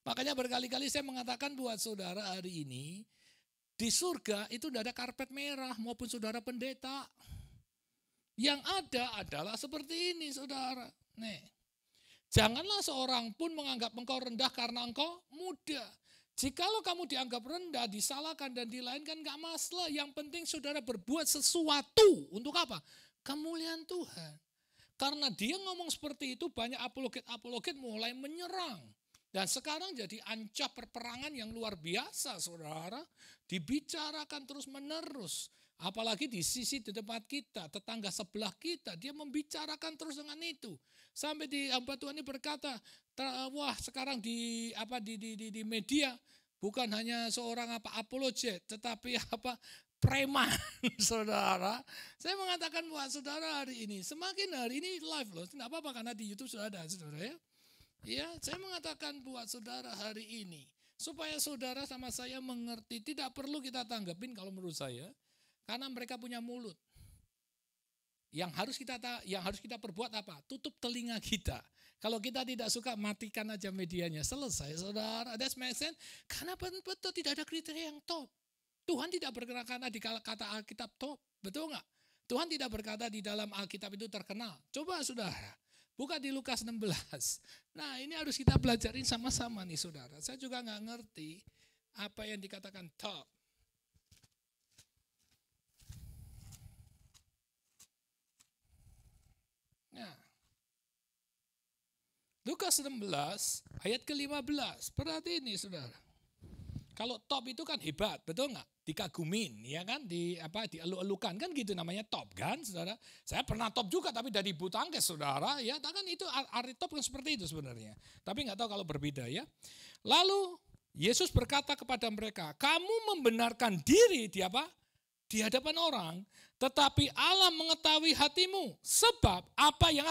Makanya berkali-kali saya mengatakan buat saudara hari ini, di surga itu tidak ada karpet merah maupun saudara pendeta. Yang ada adalah seperti ini, saudara. Nih, janganlah seorang pun menganggap engkau rendah karena engkau muda. Jikalau kamu dianggap rendah, disalahkan dan dilainkan, gak masalah. Yang penting saudara berbuat sesuatu. Untuk apa? Kemuliaan Tuhan. Karena dia ngomong seperti itu, banyak apologet mulai menyerang. Dan sekarang jadi ancah perperangan yang luar biasa, saudara. Dibicarakan terus menerus. Apalagi di sisi di tempat kita, tetangga sebelah kita, dia membicarakan terus dengan itu. Sampai di hamba Tuhan ini berkata, wah sekarang di media bukan hanya seorang apologet, tetapi preman, saudara. Saya mengatakan buat saudara hari ini, semakin hari ini live loh, tidak apa-apa karena di YouTube sudah ada, saudara ya. Ya, saya mengatakan buat saudara hari ini, supaya saudara sama saya mengerti, tidak perlu kita tanggapin kalau menurut saya, karena mereka punya mulut. Yang harus kita perbuat apa? Tutup telinga kita. Kalau kita tidak suka, matikan aja medianya. Selesai, saudara. That's make sense. Karena betul tidak ada kriteria yang top. Tuhan tidak berkata di kata Alkitab top. Betul nggak? Tuhan tidak berkata di dalam Alkitab itu terkenal. Coba saudara, buka di Lukas 16. Nah, ini harus kita pelajarin sama-sama nih, saudara. Saya juga nggak ngerti apa yang dikatakan top. Nah, Lukas 16 ayat ke-15. Perhati ini, saudara. Kalau top itu kan hebat, betul nggak? Dikagumin, ya kan? Dielu-elukan kan gitu namanya top kan, saudara. Saya pernah top juga tapi dari bulu tangkis, saudara. Ya, kan itu arti top kan seperti itu sebenarnya. Tapi nggak tahu kalau berbeda ya. Lalu Yesus berkata kepada mereka, kamu membenarkan diri di di hadapan orang, tetapi Allah mengetahui hatimu. Sebab apa yang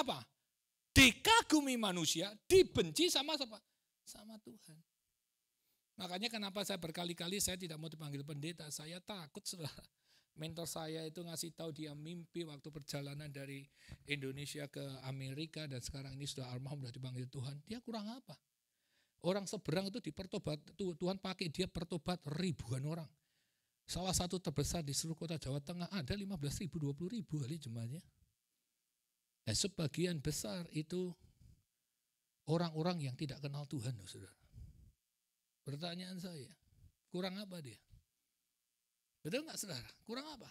dikagumi manusia, dibenci sama Tuhan. Makanya kenapa saya berkali-kali saya tidak mau dipanggil pendeta, saya takut, saudara. Mentor saya itu ngasih tahu dia mimpi waktu perjalanan dari Indonesia ke Amerika dan sekarang ini sudah almarhum, sudah dipanggil Tuhan. Dia kurang apa? Orang seberang itu dipertobat, Tuhan pakai dia pertobat ribuan orang. Salah satu terbesar di seluruh kota Jawa Tengah ada 15.000, 20.000 kali jemaatnya. Sebagian besar itu orang-orang yang tidak kenal Tuhan, saudara. Pertanyaan saya, kurang apa dia? Betul nggak, saudara? Kurang apa?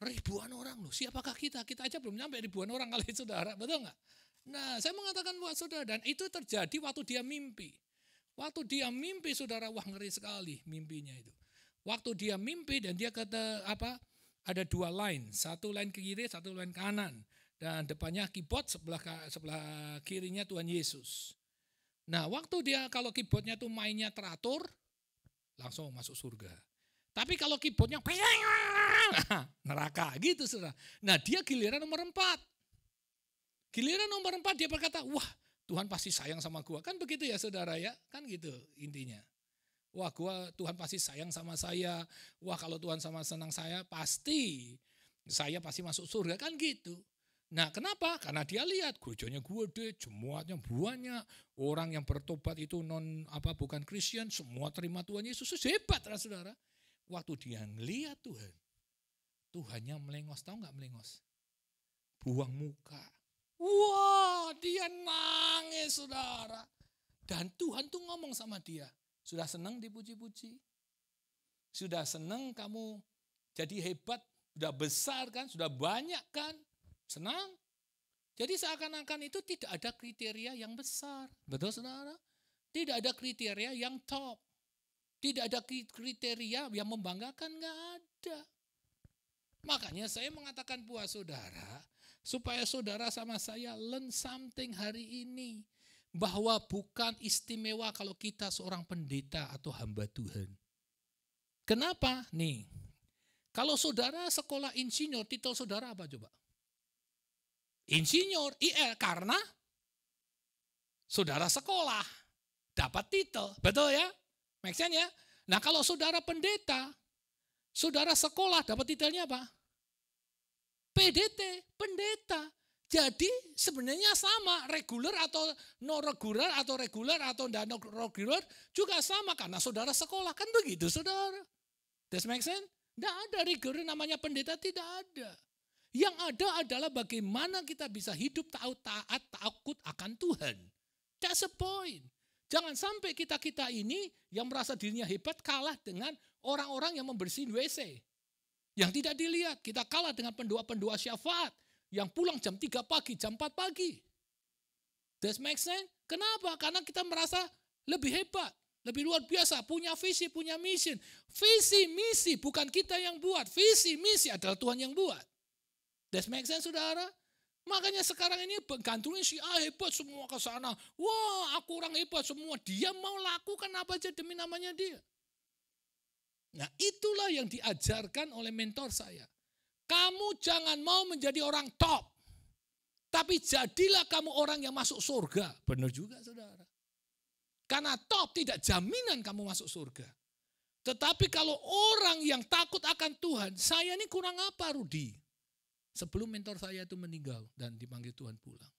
Ribuan orang loh. Siapakah kita? Kita aja belum nyampe ribuan orang kali, saudara. Betul nggak? Nah, saya mengatakan buat saudara, dan itu terjadi waktu dia mimpi. Waktu dia mimpi, saudara, wah ngeri sekali mimpinya itu. Waktu dia mimpi dan dia kata ada dua line, satu line ke kiri, satu line ke kanan, dan depannya keyboard, sebelah kirinya Tuhan Yesus. Nah, waktu dia kalau keyboardnya tuh mainnya teratur, langsung masuk surga. Tapi kalau keyboardnya neraka gitu, saudara. Nah, dia giliran nomor 4. Giliran nomor 4 dia berkata, wah Tuhan pasti sayang sama gua. Kan begitu ya, saudara ya, kan gitu intinya. Wah, Tuhan pasti sayang sama saya. Wah, kalau Tuhan sama senang saya pasti masuk surga, kan gitu. Nah, kenapa? Karena dia lihat gerejanya gede, jemaatnya banyak, orang yang bertobat itu bukan Kristen, semua terima Tuhan Yesus. Hebat, saudara. Waktu dia ngelihat Tuhannya melengos, tahu nggak melengos? Buang muka. Wah, dia nangis, saudara. Dan Tuhan tuh ngomong sama dia, Sudah senang dipuji-puji? Sudah senang kamu jadi hebat, sudah besar kan, sudah banyak kan? Senang? Jadi seakan-akan itu tidak ada kriteria yang besar. Betul saudara? Tidak ada kriteria yang top. Tidak ada kriteria yang membanggakan, nggak ada. Makanya saya mengatakan buat saudara, supaya saudara sama saya learn something hari ini. Bahwa bukan istimewa kalau kita seorang pendeta atau hamba Tuhan. Kenapa? Nih, kalau saudara sekolah insinyur, titel saudara apa coba? Insinyur, IL, karena saudara sekolah, dapat titel, betul ya? Make sense ya? Nah kalau saudara pendeta, saudara sekolah, dapat titelnya apa? PDT, pendeta. Jadi sebenarnya sama, reguler atau no reguler atau reguler atau no reguler juga sama karena saudara sekolah, kan begitu saudara. Does make sense? Tidak ada reguler namanya pendeta, tidak ada. Yang ada adalah bagaimana kita bisa hidup taat, takut akan Tuhan. That's the point. Jangan sampai kita-kita ini yang merasa dirinya hebat kalah dengan orang-orang yang membersihin WC. Yang tidak dilihat, kita kalah dengan pendoa-pendoa syafaat yang pulang jam 3 pagi, jam 4 pagi. Does make sense? Kenapa? Karena kita merasa lebih hebat, lebih luar biasa, punya visi, punya misi. Visi, misi bukan kita yang buat, visi, misi adalah Tuhan yang buat. Does make sense saudara? Makanya sekarang ini gantungin si A hebat semua ke sana. Wah aku orang hebat semua. Dia mau lakukan apa aja demi namanya dia. Nah itulah yang diajarkan oleh mentor saya. Kamu jangan mau menjadi orang top. Tapi jadilah kamu orang yang masuk surga. Benar juga saudara. Karena top tidak jaminan kamu masuk surga. Tetapi kalau orang yang takut akan Tuhan. Saya ini kurang apa Rudi? Sebelum mentor saya itu meninggal dan dipanggil Tuhan pulang.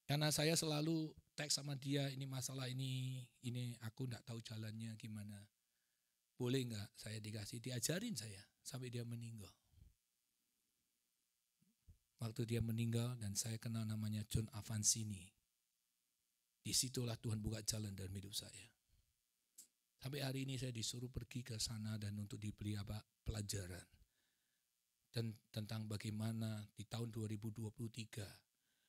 Karena saya selalu teks sama dia, ini masalah ini aku enggak tahu jalannya gimana. Boleh enggak saya dikasih, diajarin saya sampai dia meninggal. Waktu dia meninggal dan saya kenal namanya John Avancini. Disitulah Tuhan buka jalan dalam hidup saya. Sampai hari ini saya disuruh pergi ke sana dan untuk diberi pelajaran. Dan tentang bagaimana di tahun 2023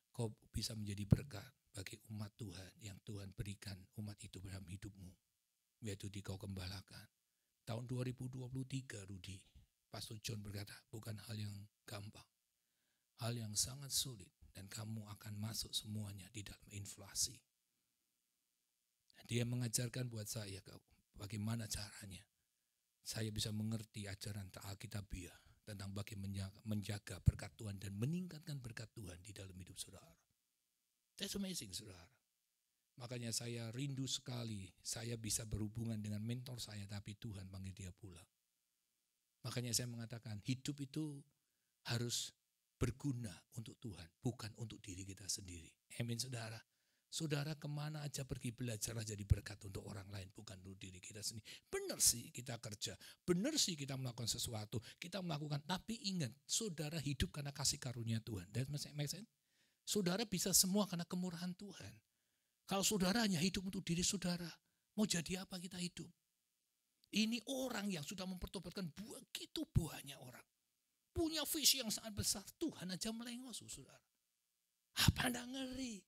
kau bisa menjadi berkat bagi umat Tuhan yang Tuhan berikan umat itu dalam hidupmu. Yaitu di kau gembalakan. Tahun 2023 Rudi, Pastor John berkata bukan hal yang gampang. Hal yang sangat sulit dan kamu akan masuk semuanya di dalam inflasi. Dia mengajarkan buat saya bagaimana caranya. Saya bisa mengerti ajaran Alkitabiah. Tentang bagaimana menjaga berkat Tuhan dan meningkatkan berkat Tuhan di dalam hidup saudara. That's amazing saudara. Makanya saya rindu sekali saya bisa berhubungan dengan mentor saya tapi Tuhan panggil dia pulang. Makanya saya mengatakan hidup itu harus berguna untuk Tuhan, bukan untuk diri kita sendiri. Amin saudara. Saudara kemana aja pergi belajarlah jadi berkat untuk orang lain, bukan untuk diri kita sendiri. Benar sih kita kerja, benar sih kita melakukan sesuatu, kita melakukan. Tapi ingat, saudara hidup karena kasih karunia Tuhan. That make sense? Saudara bisa semua karena kemurahan Tuhan. Kalau saudara hanya hidup untuk diri saudara, mau jadi apa kita hidup? Ini orang yang sudah mempertobatkan begitu banyak orang. Punya visi yang sangat besar, Tuhan aja melengos saudara. Apa anda ngeri?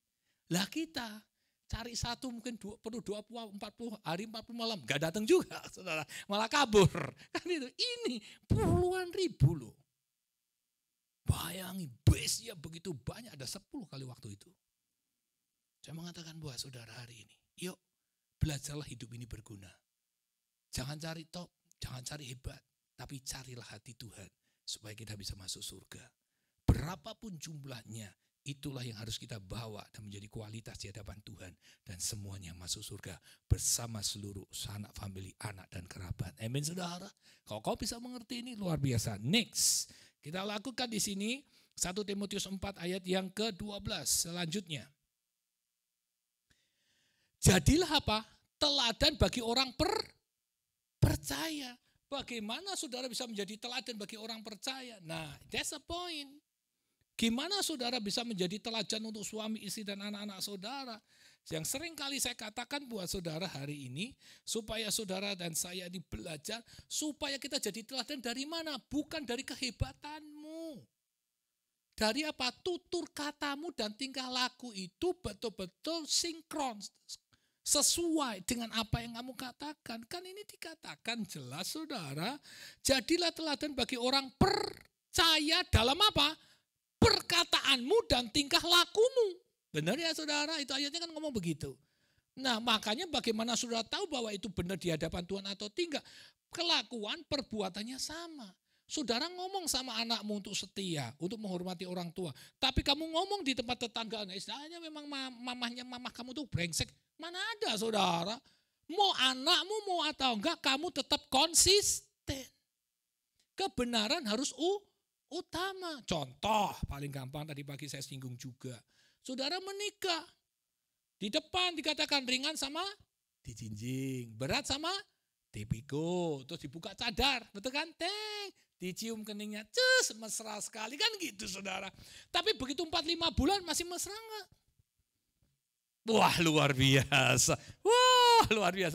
Lah kita cari satu mungkin perlu 40 hari 40 malam gak datang juga saudara, malah kabur kan itu. Ini puluhan ribu loh, bayangi base-nya begitu banyak, ada 10 kali waktu itu. Saya mengatakan buat saudara hari ini, yuk belajarlah hidup ini berguna. Jangan cari top, jangan cari hebat, tapi carilah hati Tuhan supaya kita bisa masuk surga. Berapapun jumlahnya, itulah yang harus kita bawa dan menjadi kualitas di hadapan Tuhan. Dan semuanya masuk surga bersama seluruh sanak famili, anak dan kerabat. Amin saudara. Kalau kau bisa mengerti ini luar biasa. Next, kita lakukan di sini 1 Timotius 4 ayat yang ke-12 selanjutnya. Jadilah apa? Teladan bagi orang percaya. Bagaimana saudara bisa menjadi teladan bagi orang percaya? Nah, that's the point. Gimana saudara bisa menjadi teladan untuk suami, istri, dan anak-anak saudara? Yang sering kali saya katakan buat saudara hari ini, supaya saudara dan saya ini belajar, supaya kita jadi teladan dari mana? Bukan dari kehebatanmu. Dari apa? Tutur katamu dan tingkah laku itu betul-betul sinkron. Sesuai dengan apa yang kamu katakan. Kan ini dikatakan jelas saudara. Jadilah teladan bagi orang percaya dalam apa? Perkataanmu dan tingkah lakumu. Benar ya saudara, itu ayatnya kan ngomong begitu. Nah makanya bagaimana saudara tahu bahwa itu benar di hadapan Tuhan atau tidak. Kelakuan perbuatannya sama. Saudara ngomong sama anakmu untuk setia, untuk menghormati orang tua. Tapi kamu ngomong di tempat tetangga, istilahnya memang mamah kamu tuh brengsek. Mana ada saudara. Mau anakmu mau atau enggak, kamu tetap konsisten. Kebenaran harus utama. Contoh paling gampang tadi pagi saya singgung juga. Saudara menikah, di depan dikatakan ringan sama dijinjing, berat sama dipikul, terus dibuka cadar, betul kan? Teng, dicium keningnya, cus, mesra sekali kan gitu saudara. Tapi begitu 4-5 bulan masih mesra enggak? Wah luar biasa,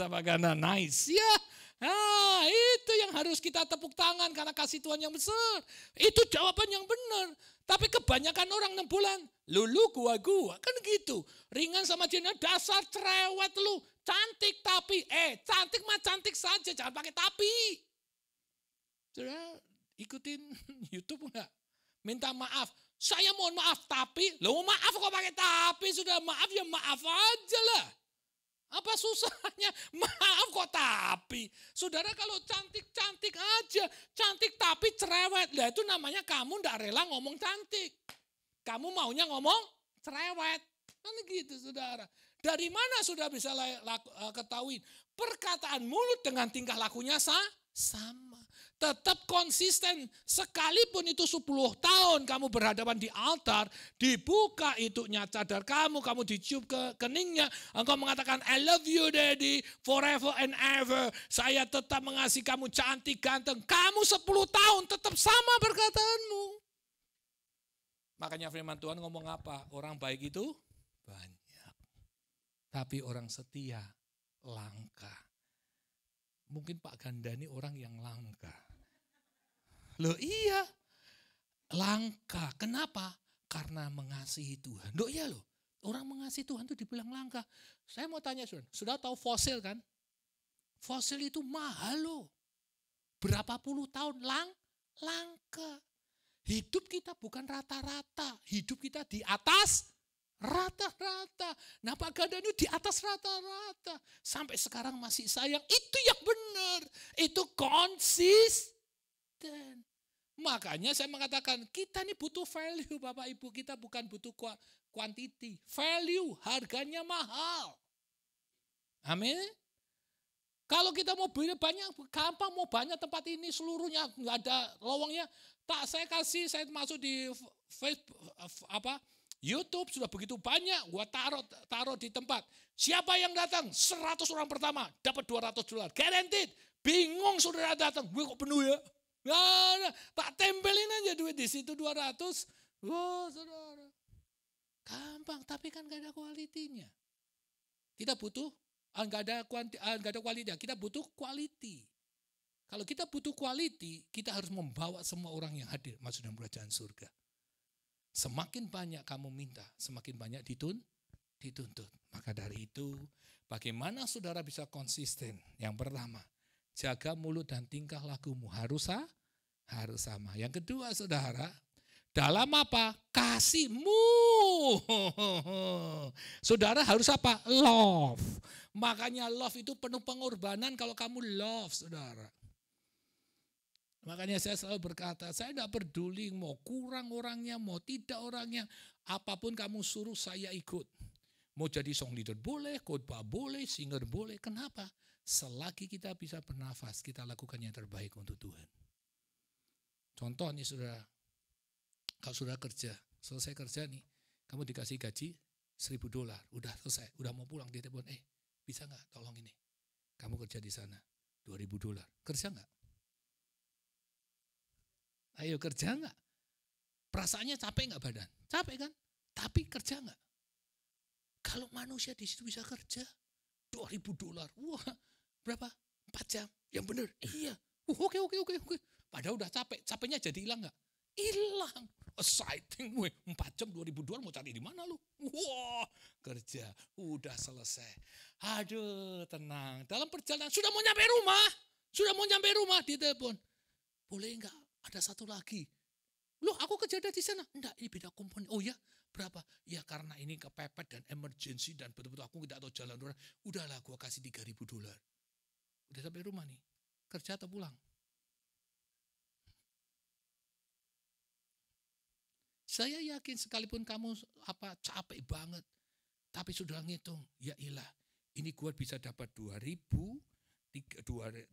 Pak Gana, nice ya. Nah itu yang harus kita tepuk tangan karena kasih Tuhan yang besar. Itu jawaban yang benar. Tapi kebanyakan orang 6 bulan, lu gua kan gitu. Ringan sama Cina, dasar cerewet lu. Cantik tapi, cantik mah cantik saja, jangan pakai tapi. Sudah ikutin YouTube enggak? Minta maaf, saya mohon maaf tapi, maaf kok pakai tapi, sudah maaf ya maaf aja lah. Apa susahnya? Maaf kok tapi. Saudara kalau cantik-cantik aja. Cantik tapi cerewet. Lah itu namanya kamu ndak rela ngomong cantik. Kamu maunya ngomong cerewet. Kan gitu saudara. Dari mana sudah bisa ketahui? Perkataan mulut dengan tingkah lakunya sama. Tetap konsisten. Sekalipun itu 10 tahun kamu berhadapan di altar, dibuka itunya cadar kamu dicium ke keningnya, engkau mengatakan I love you daddy forever and ever. Saya tetap mengasihi kamu cantik ganteng. Kamu 10 tahun tetap sama perkataanmu. Makanya firman Tuhan ngomong apa? Orang baik itu banyak. Tapi orang setia langka. Mungkin Pak Ganda ini orang yang langka. Loh iya, langka. Kenapa? Karena mengasihi Tuhan. Loh iya loh, orang mengasihi Tuhan itu dibilang langka. Saya mau tanya sudah tahu fosil kan? Fosil itu mahal loh. Berapa puluh tahun langka. Hidup kita bukan rata-rata. Hidup kita di atas rata-rata. Nah Pak Ganda ini di atas rata-rata. Sampai sekarang masih sayang. Itu yang benar. Itu konsisten. Makanya saya mengatakan kita ini butuh value Bapak Ibu. Kita bukan butuh quantity. Value, harganya mahal. Amin. Kalau kita mau beli banyak, gampang mau banyak tempat ini seluruhnya. Nggak ada lowongnya. Saya masuk di Facebook, YouTube sudah begitu banyak, gua taruh di tempat. Siapa yang datang? 100 orang pertama dapat $200. Guaranteed. Bingung saudara datang, gue kok penuh ya? Nah, tak tempelin aja duit di situ 200. Wah, saudara. Gampang, tapi kan gak ada kualitinya. Kita butuh gak ada kualitinya, kita butuh quality. Kalau kita butuh quality, kita harus membawa semua orang yang hadir masuk dalam kerajaan surga. Semakin banyak kamu minta, semakin banyak dituntut. Maka dari itu, bagaimana saudara bisa konsisten? Yang pertama, jaga mulut dan tingkah lakumu harus sama. Yang kedua, saudara, dalam apa? Kasihmu. Saudara harus apa? Love. Makanya love itu penuh pengorbanan kalau kamu love, saudara. Makanya saya selalu berkata, saya tidak peduli mau kurang orangnya, mau tidak orangnya. Apapun kamu suruh saya ikut. Mau jadi song leader boleh, khotbah boleh, singer boleh. Kenapa? Selagi kita bisa bernafas, kita lakukan yang terbaik untuk Tuhan. Contoh nih saudara, kalau sudah selesai kerja nih, kamu dikasih gaji $1.000, udah selesai, udah mau pulang, dia telepon, bisa nggak tolong ini, kamu kerja di sana, $2.000, kerja nggak? Ayo kerja nggak? Perasaannya capek nggak badan? Capek kan? Tapi kerja nggak? Kalau manusia di situ bisa kerja $2.000. Wah, berapa? 4 jam. Yang benar. Iya. Oke. Padahal udah capek. Capeknya jadi hilang nggak? Hilang. Exciting, 4 jam $2.000 mau cari di mana lu? Wah, kerja. Udah selesai. Aduh, tenang. Dalam perjalanan sudah mau nyampe rumah. Di telepon. Boleh nggak? Ada satu lagi. Loh, aku kerja di sana. Enggak, ini beda komponen. Oh ya, berapa? Ya karena ini kepepet dan emergency dan betul-betul aku tidak tahu jalan orang. Udahlah, gua kasih $3.000. Udah sampai rumah nih. Kerja atau pulang? Saya yakin sekalipun kamu capek banget, tapi sudah ngitung, ya ilah, ini gua bisa dapat 2.000, 1.000, 2.000,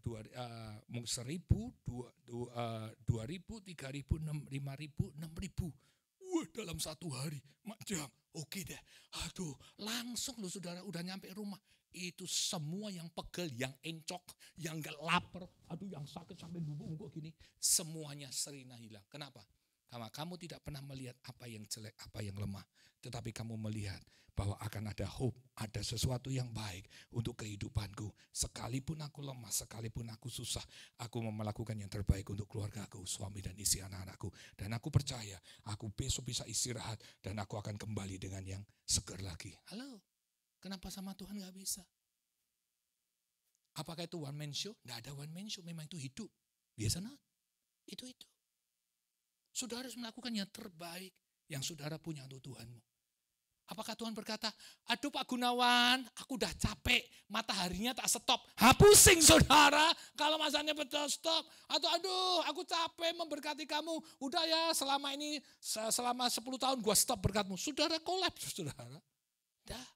3.000, 5.000, 6.000. Wah, dalam satu hari, macam oke deh. Aduh, langsung lo saudara udah nyampe rumah. Itu semua yang pegel, yang encok, yang gak lapar, aduh yang sakit sampai bubuk gini, semuanya serina hilang. Kenapa? Karena kamu tidak pernah melihat apa yang jelek, apa yang lemah. Tetapi kamu melihat bahwa akan ada hope, ada sesuatu yang baik untuk kehidupanku. Sekalipun aku lemah, sekalipun aku susah, aku mau melakukan yang terbaik untuk keluargaku, suami dan istri anak-anakku. Dan aku percaya, aku besok bisa istirahat dan aku akan kembali dengan yang segar lagi. Halo, kenapa sama Tuhan gak bisa? Apakah itu one man show? Tidak ada one man show, memang itu hidup. Biasanya itu. Saudara harus melakukan yang terbaik yang saudara punya untuk Tuhanmu. Apakah Tuhan berkata, aduh Pak Gunawan, aku udah capek, mataharinya tak stop. Pusing saudara, kalau masanya betul stop. Atau aduh aku capek memberkati kamu. Udah ya selama 10 tahun gua stop berkatmu. Saudara kolaps saudara. Dah.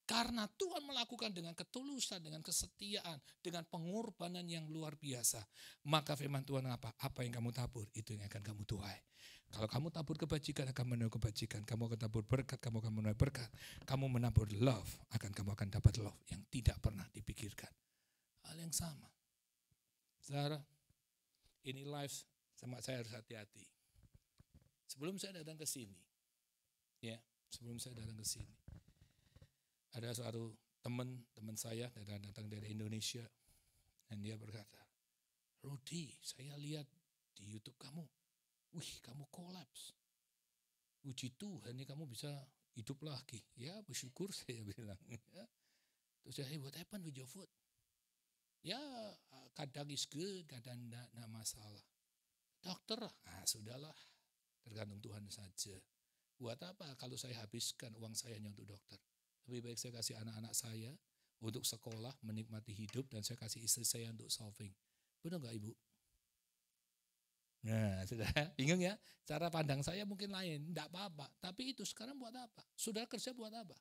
Karena Tuhan melakukan dengan ketulusan, dengan kesetiaan, dengan pengorbanan yang luar biasa. Maka firman Tuhan apa? Apa yang kamu tabur, itu yang akan kamu tuai. Kalau kamu tabur kebajikan, akan menuai kebajikan. Kamu akan tabur berkat, kamu akan menuai berkat. Kamu menabur love, kamu akan dapat love yang tidak pernah dipikirkan. Hal yang sama. Saudara, ini live sama saya harus hati-hati. Sebelum saya datang ke sini, ada suatu teman saya datang dari Indonesia dan dia berkata, Rudy, saya lihat di YouTube kamu, kamu kolaps. Puji Tuhan nih kamu bisa hidup lagi. Ya bersyukur saya bilang. Terus saya, what happened with your foot? Ya kadang is good, kadang tidak masalah. Dokter, sudahlah, tergantung Tuhan saja. Buat apa kalau saya habiskan uang saya hanya untuk dokter? Lebih baik saya kasih anak-anak saya untuk sekolah, menikmati hidup, dan saya kasih istri saya untuk solving. Benar nggak Ibu? Nah, sudah bingung ya? Cara pandang saya mungkin lain, enggak apa-apa. Tapi itu sekarang buat apa? Saudara kerja buat apa?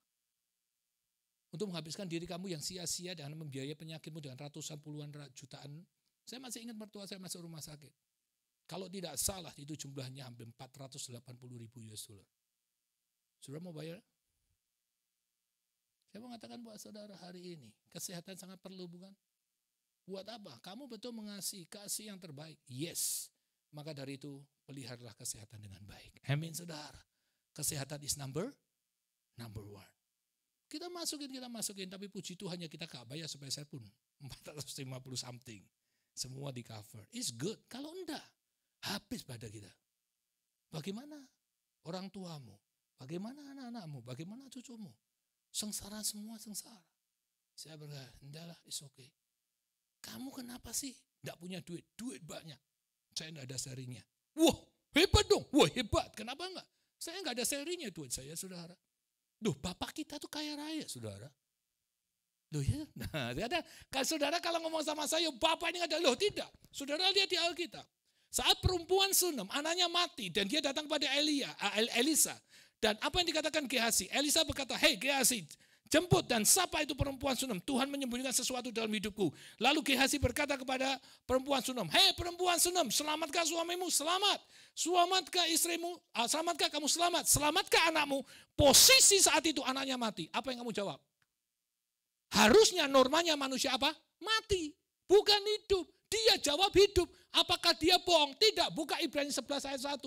Untuk menghabiskan diri kamu yang sia-sia dengan membiayai penyakitmu dengan ratusan puluhan jutaan. Saya masih ingat mertua saya masuk rumah sakit. Kalau tidak salah itu jumlahnya hampir 480.000 US dollar. Saudara mau bayar? Saya mau mengatakan buat saudara hari ini, kesehatan sangat perlu bukan? Buat apa? Kamu betul mengasihi, kasih yang terbaik. Yes. Maka dari itu, peliharalah kesehatan dengan baik. Amin saudara. Kesehatan is number one. Kita masukin, tapi puji Tuhan ya kita gak bayar sepeser pun. 450 something. Semua di cover. It's good. Kalau enggak, habis pada kita. Bagaimana orang tuamu? Bagaimana anak-anakmu? Bagaimana cucumu? Sengsara semua, sengsara. Saya berkata, enggaklah, it's okay. Kamu kenapa sih enggak punya duit? Duit banyak. Saya enggak ada serinya. Wah, hebat dong. Wah, hebat. Kenapa enggak? Saya enggak ada serinya duit saya, saudara. Duh, bapak kita tuh kaya raya, saudara. Loh ya, nah, saudara kalau ngomong sama saya, bapak ini enggak ada. Loh, tidak. Saudara lihat di Alkitab. Saat perempuan Sunem, anaknya mati dan dia datang pada Elisa. Dan apa yang dikatakan Gehazi? Elisa berkata, hei Gehazi, jemput dan sapa itu perempuan Sunem. Tuhan menyembunyikan sesuatu dalam hidupku. Lalu Gehazi berkata kepada perempuan Sunem, hei perempuan Sunem, selamatkah suamimu? Selamat. Selamatkah istrimu? Selamatkah kamu selamat? Selamatkah anakmu? Posisi saat itu anaknya mati. Apa yang kamu jawab? Harusnya normanya manusia apa? Mati. Bukan hidup. Dia jawab hidup. Apakah dia bohong? Tidak. Buka Ibrani 11 ayat 1.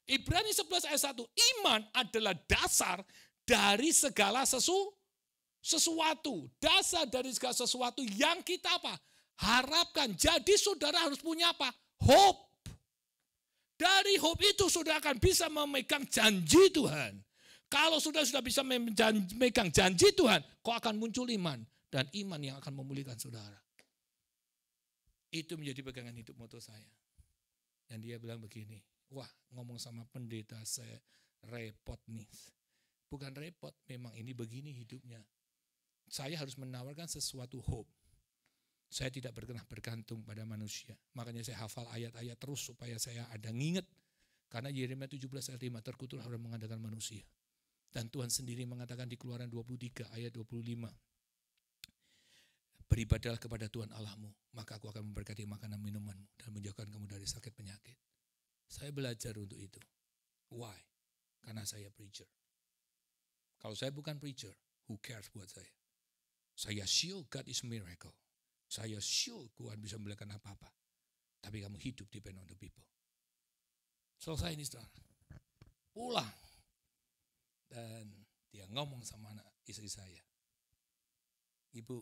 Ibrani 11 ayat 1. Iman adalah dasar dari segala sesuatu. Dasar dari segala sesuatu yang kita apa? Harapkan. Jadi saudara harus punya apa? Hope. Dari hope itu saudara akan bisa memegang janji Tuhan. Kalau sudah bisa memegang janji Tuhan, kok akan muncul iman. Dan iman yang akan memulihkan saudara. Itu menjadi pegangan hidup moto saya. Dan dia bilang begini, wah ngomong sama pendeta saya repot nih. Bukan repot, memang ini begini hidupnya. Saya harus menawarkan sesuatu hope. Saya tidak bergantung pada manusia. Makanya saya hafal ayat-ayat terus supaya saya ada nginget. Karena Yeremia 17 ayat 5, terkutuklah orang mengandalkan manusia. Dan Tuhan sendiri mengatakan di Keluaran 23 ayat 25. Beribadahlah kepada Tuhan Allahmu, maka aku akan memberkati makanan minumanmu dan menjauhkan kamu dari sakit penyakit. Saya belajar untuk itu. Why? Karena saya preacher. Kalau saya bukan preacher, who cares buat saya? Saya sure God is miracle. Saya sure Tuhan bisa membolehkan apa-apa. Tapi kamu hidup depend on the people. Selesai ini saudara. Pulang. Dan dia ngomong sama anak istri saya. Ibu,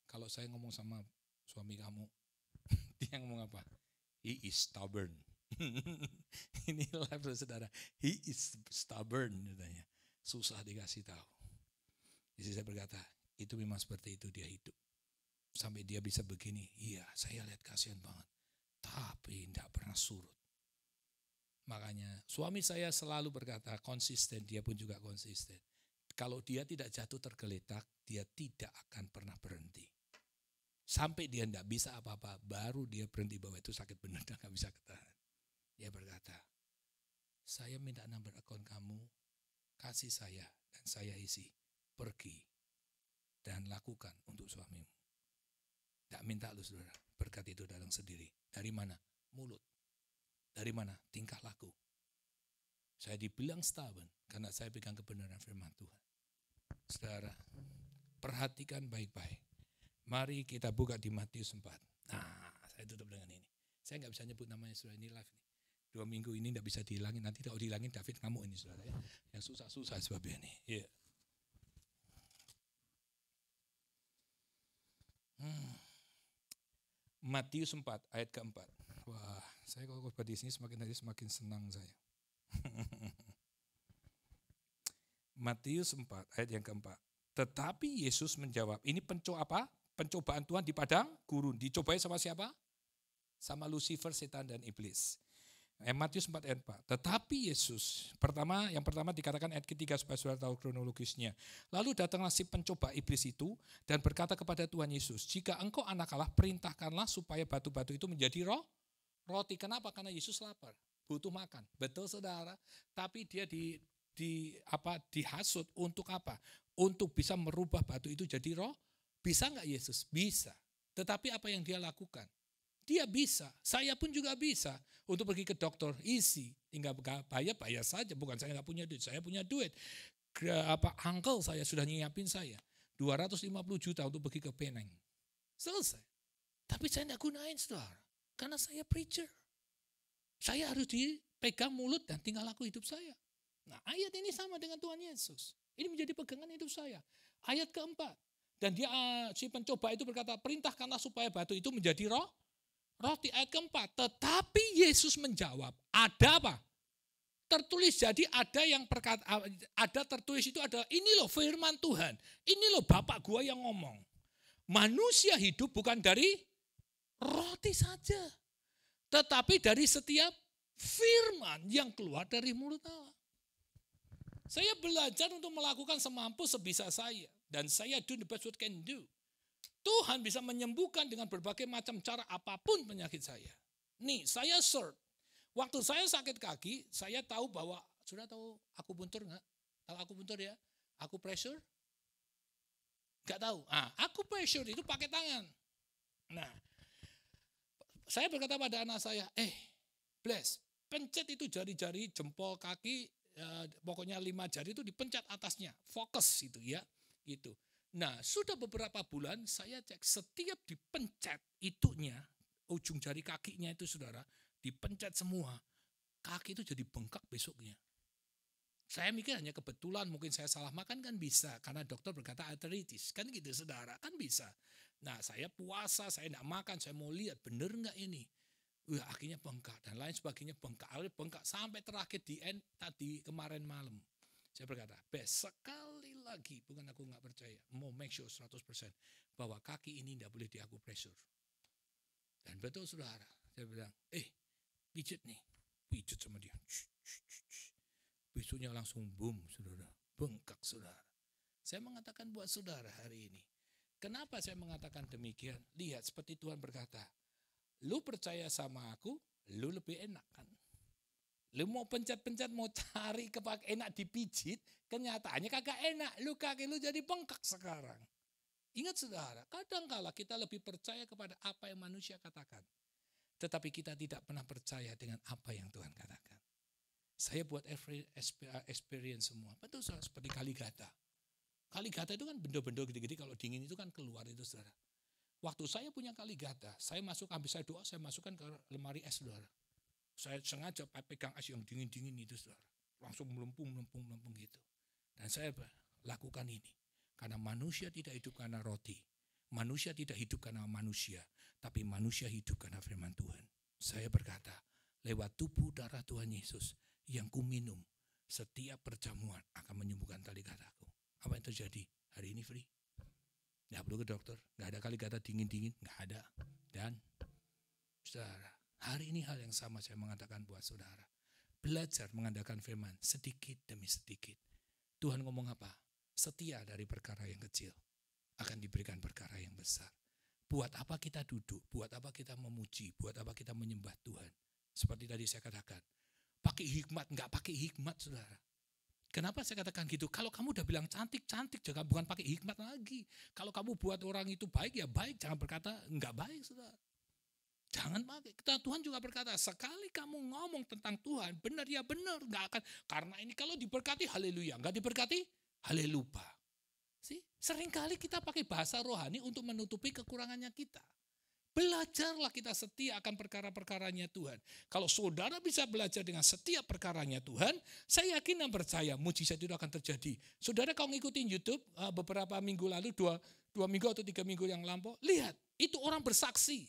kalau saya ngomong sama suami kamu, dia ngomong apa? He is stubborn. Ini live saudara. He is stubborn katanya. Susah dikasih tahu. Jadi saya berkata, itu memang seperti itu dia hidup. Sampai dia bisa begini, iya saya lihat kasihan banget. Tapi tidak pernah surut. Makanya suami saya selalu berkata konsisten, dia pun juga konsisten. Kalau dia tidak jatuh tergeletak, dia tidak akan pernah berhenti. Sampai dia tidak bisa apa-apa, baru dia berhenti bahwa itu sakit benar dan tidak bisa ketahan. Dia berkata, saya minta nomor akun kamu, kasih saya dan saya isi. Pergi dan lakukan untuk suamimu. Tidak minta lu saudara, berkat itu datang sendiri. Dari mana? Mulut. Dari mana? Tingkah laku. Saya dibilang stubborn karena saya pegang kebenaran firman Tuhan. Saudara, perhatikan baik-baik. Mari kita buka di Matius 4. Nah, saya tutup dengan ini. Saya nggak bisa nyebut namanya saudara, ini live nih. 2 minggu ini nggak bisa dihilangin, nanti kalau dihilangin David kamu ini saudara ya. Yang susah-susah sebabnya ini. Yeah. Matius 4 ayat keempat. Wah, saya kalau khotbah di sini semakin hari semakin senang saya. Matius 4 ayat yang keempat. Tetapi Yesus menjawab, ini pencobaan Tuhan di padang gurun. Dicobai sama siapa? Sama Lucifer, setan dan iblis. Matius 4 ayat 4. Tetapi Yesus, yang pertama dikatakan ayat ketiga supaya saudara tahu kronologisnya. Lalu datanglah si pencoba iblis itu dan berkata kepada Tuhan Yesus, jika engkau anak Allah, perintahkanlah supaya batu-batu itu menjadi roti. Kenapa? Karena Yesus lapar, butuh makan. Betul saudara. Tapi dia dihasut untuk apa? Untuk bisa merubah batu itu jadi Bisa nggak Yesus? Bisa. Tetapi apa yang dia lakukan? Dia bisa, saya pun juga bisa. Untuk pergi ke dokter, easy. Tinggal bayar saja. Bukan saya nggak punya duit, saya punya duit. Uncle saya sudah nyiapin saya. 250 juta untuk pergi ke Penang. Selesai. Tapi saya nggak gunain saudara. Karena saya preacher. Saya harus dipegang mulut dan tinggal laku hidup saya. Nah ayat ini sama dengan Tuhan Yesus. Ini menjadi pegangan hidup saya. Ayat keempat. Dan dia si pencoba itu berkata, perintahkanlah supaya batu itu menjadi roti. Ayat keempat, tetapi Yesus menjawab, ada apa? Tertulis, jadi ada tertulis itu adalah ini loh firman Tuhan. Ini loh Bapak gua yang ngomong. Manusia hidup bukan dari roti saja. Tetapi dari setiap firman yang keluar dari mulut Allah. Saya belajar untuk melakukan semampu sebisa saya. Dan saya do the best what can do. Tuhan bisa menyembuhkan dengan berbagai macam cara apapun penyakit saya. Nih, saya serve. Waktu saya sakit kaki, saya tahu bahwa, sudah tahu akupuntur enggak? Tahu akupuntur ya? Acupressure? Enggak tahu. Acupressure itu pakai tangan. Nah, saya berkata pada anak saya, bless, pencet itu jari-jari jempol kaki, pokoknya 5 jari itu dipencet atasnya, fokus itu ya, gitu. Nah, sudah beberapa bulan saya cek setiap dipencet itunya, ujung jari kakinya itu saudara, dipencet semua. Kaki itu jadi bengkak besoknya. Saya mikir hanya kebetulan, mungkin saya salah makan kan bisa. Karena dokter berkata arteritis, kan gitu saudara, kan bisa. Nah saya puasa, saya tidak makan, saya mau lihat benar nggak ini. Akhirnya bengkak dan lain sebagainya bengkak sampai terakhir tadi kemarin malam. Saya berkata, sekali lagi, bukan aku nggak percaya, mau make sure 100% bahwa kaki ini tidak boleh diakupresur. Dan betul saudara, saya bilang, pijit nih, pijit sama dia. Besoknya langsung boom saudara, bengkak saudara. Saya mengatakan buat saudara hari ini, kenapa saya mengatakan demikian? Lihat seperti Tuhan berkata, lu percaya sama aku, lu lebih enak kan? Lu mau pencet-pencet, mau cari enak dipijit, kenyataannya kagak enak. Lu kaki lu jadi bengkak sekarang. Ingat saudara, kadangkala kita lebih percaya kepada apa yang manusia katakan. Tetapi kita tidak pernah percaya dengan apa yang Tuhan katakan. Saya buat experience semua. Betul saudara, seperti Kaligata. Kaligata itu kan benda-benda gede-gede, kalau dingin itu kan keluar itu saudara. Waktu saya punya Kaligata, saya masuk, habis saya doa, saya masukkan ke lemari es saudara. Saya sengaja pegang es yang dingin-dingin itu saudara. Langsung melempung gitu. Dan saya lakukan ini. Karena manusia tidak hidup karena roti. Manusia tidak hidup karena manusia. Tapi manusia hidup karena firman Tuhan. Saya berkata, lewat tubuh darah Tuhan Yesus yang ku minum, setiap perjamuan akan menyembuhkan Kaligataku. Apa yang terjadi? Hari ini free. Nggak perlu ke dokter. Nggak ada Kaligata dingin-dingin. Nggak ada. Dan saudara, hari ini hal yang sama saya mengatakan buat saudara. Belajar mengandalkan firman sedikit demi sedikit. Tuhan ngomong apa? Setia dari perkara yang kecil akan diberikan perkara yang besar. Buat apa kita duduk? Buat apa kita memuji? Buat apa kita menyembah Tuhan? Seperti tadi saya katakan, pakai hikmat, nggak pakai hikmat saudara. Kenapa saya katakan gitu? Kalau kamu udah bilang cantik, jangan bukan pakai hikmat lagi. Kalau kamu buat orang itu baik, ya baik. Jangan berkata nggak baik saudara. Jangan pakai. Tuhan juga berkata, sekali kamu ngomong tentang Tuhan, benar ya benar, nggak akan. Karena ini kalau diberkati, haleluya. Nggak diberkati, haleluya. Seringkali kita pakai bahasa rohani untuk menutupi kekurangannya kita. Belajarlah kita setia akan perkara-perkaranya Tuhan. Kalau saudara bisa belajar dengan setiap perkaranya Tuhan, saya yakin dan percaya mujizat itu akan terjadi. Saudara kalau ngikutin YouTube beberapa minggu lalu, dua minggu atau 3 minggu yang lampau, lihat itu orang bersaksi.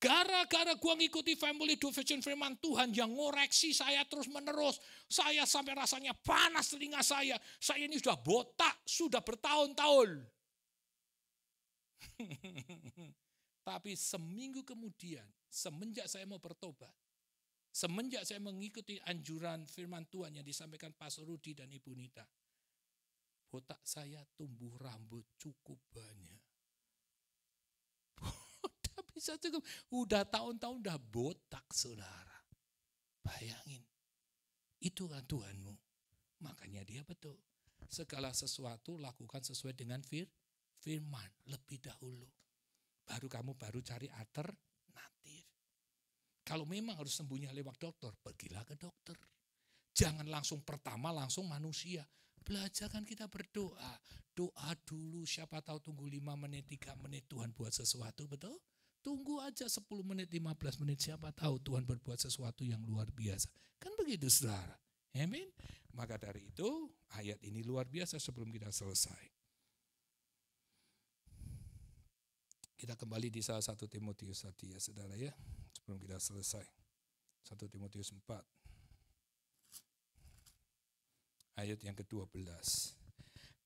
Gara-gara gua ngikuti Family Division firman Tuhan yang ngoreksi saya terus menerus. Saya sampai rasanya panas telinga saya. Saya ini sudah botak, sudah bertahun-tahun. Tapi seminggu kemudian, semenjak saya mau bertobat, semenjak saya mengikuti anjuran firman Tuhan yang disampaikan Pastor Rudi dan Ibu Nita, botak saya tumbuh rambut cukup banyak. Bisa cukup, udah tahun-tahun udah botak saudara. Bayangin, itu kan Tuhanmu. Makanya dia betul. Segala sesuatu lakukan sesuai dengan firman lebih dahulu. Baru kamu cari alternatif. Kalau memang harus sembuhnya lewat dokter, pergilah ke dokter. Jangan langsung manusia. Belajarkan kita berdoa. Doa dulu, siapa tahu tunggu 5 menit, 3 menit Tuhan buat sesuatu, betul? Tunggu aja 10 menit, 15 menit, siapa tahu Tuhan berbuat sesuatu yang luar biasa. Kan begitu saudara. Amin. Maka dari itu ayat ini luar biasa sebelum kita selesai. Kita kembali di salah 1 Timotius tadi ya saudara ya. Sebelum kita selesai. 1 Timotius 4. Ayat yang ke-12.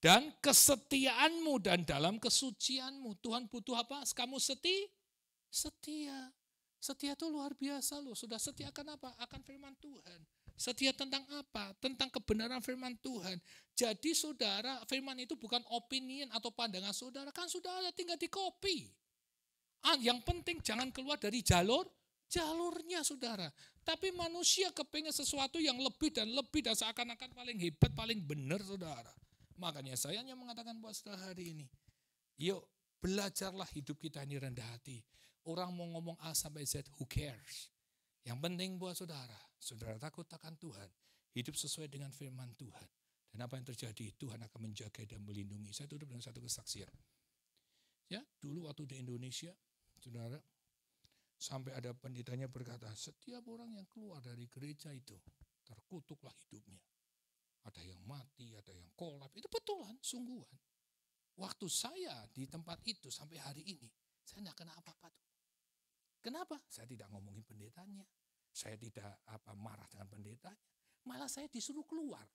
Dan kesetiaanmu dan dalam kesucianmu. Tuhan butuh apa? Kamu setia. Setia itu luar biasa loh. Sudah setia akan apa? Akan firman Tuhan. Setia tentang apa? Tentang kebenaran firman Tuhan. Jadi saudara, firman itu bukan opinion atau pandangan saudara. Kan sudah ada, tinggal di copy. Yang penting jangan keluar dari jalurnya saudara. Tapi manusia kepengen sesuatu yang lebih dan seakan-akan paling hebat, paling benar saudara. Makanya saya hanya mengatakan buat saudara hari ini. Yuk belajarlah hidup kita ini rendah hati. Orang mau ngomong A sampai Z, who cares? Yang penting buat saudara takut akan Tuhan. Hidup sesuai dengan firman Tuhan. Dan apa yang terjadi? Tuhan akan menjaga dan melindungi. Saya tutup dengan satu kesaksian. Ya, dulu waktu di Indonesia, saudara, sampai ada pendetanya berkata, setiap orang yang keluar dari gereja itu, terkutuklah hidupnya. ada yang mati, ada yang kolap. Itu betulan, sungguhan. Waktu saya di tempat itu sampai hari ini, saya tidak kena apa-apa tuh. Kenapa? Saya tidak ngomongin pendetanya. Saya tidak marah dengan pendetanya. Malah saya disuruh keluar.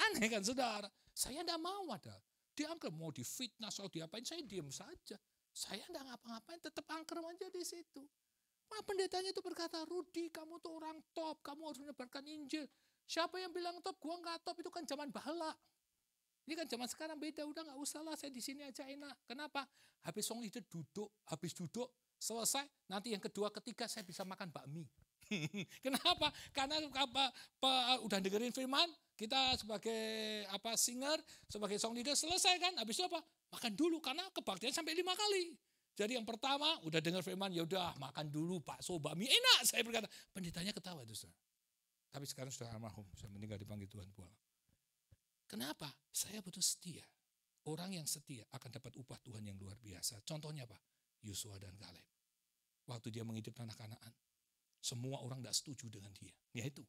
Aneh kan saudara? Saya tidak mau ada. Dianggap mau difitnah atau diapain, saya diam saja. Saya tidak ngapa-ngapain, tetap angker aja di situ. Wah, pendetanya itu berkata, Rudi, kamu tuh orang top, kamu harus menyebarkan Injil. Siapa yang bilang top? Gua nggak top, itu kan zaman bahala. Ini kan zaman sekarang beda, udah nggak usah lah, saya di sini aja enak. Kenapa? Habis song leader duduk, habis duduk, selesai, nanti yang kedua, ketiga saya bisa makan bakmi. Kenapa? Karena udah dengerin firman, kita sebagai singer, sebagai song leader selesai kan, habis itu makan dulu karena kebaktian sampai 5 kali. Jadi yang pertama udah dengar firman, ya udah makan dulu bakso bakmi enak, saya berkata. Pendetanya ketawa itu. Tapi sekarang sudah almarhum, saya meninggal dipanggil Tuhan pulang. Kenapa? Saya butuh setia. Orang yang setia akan dapat upah Tuhan yang luar biasa. Contohnya apa? Yosua dan Kaleb. Waktu dia menghidupkan tanah Kanaan, semua orang tidak setuju dengan dia. Yaitu,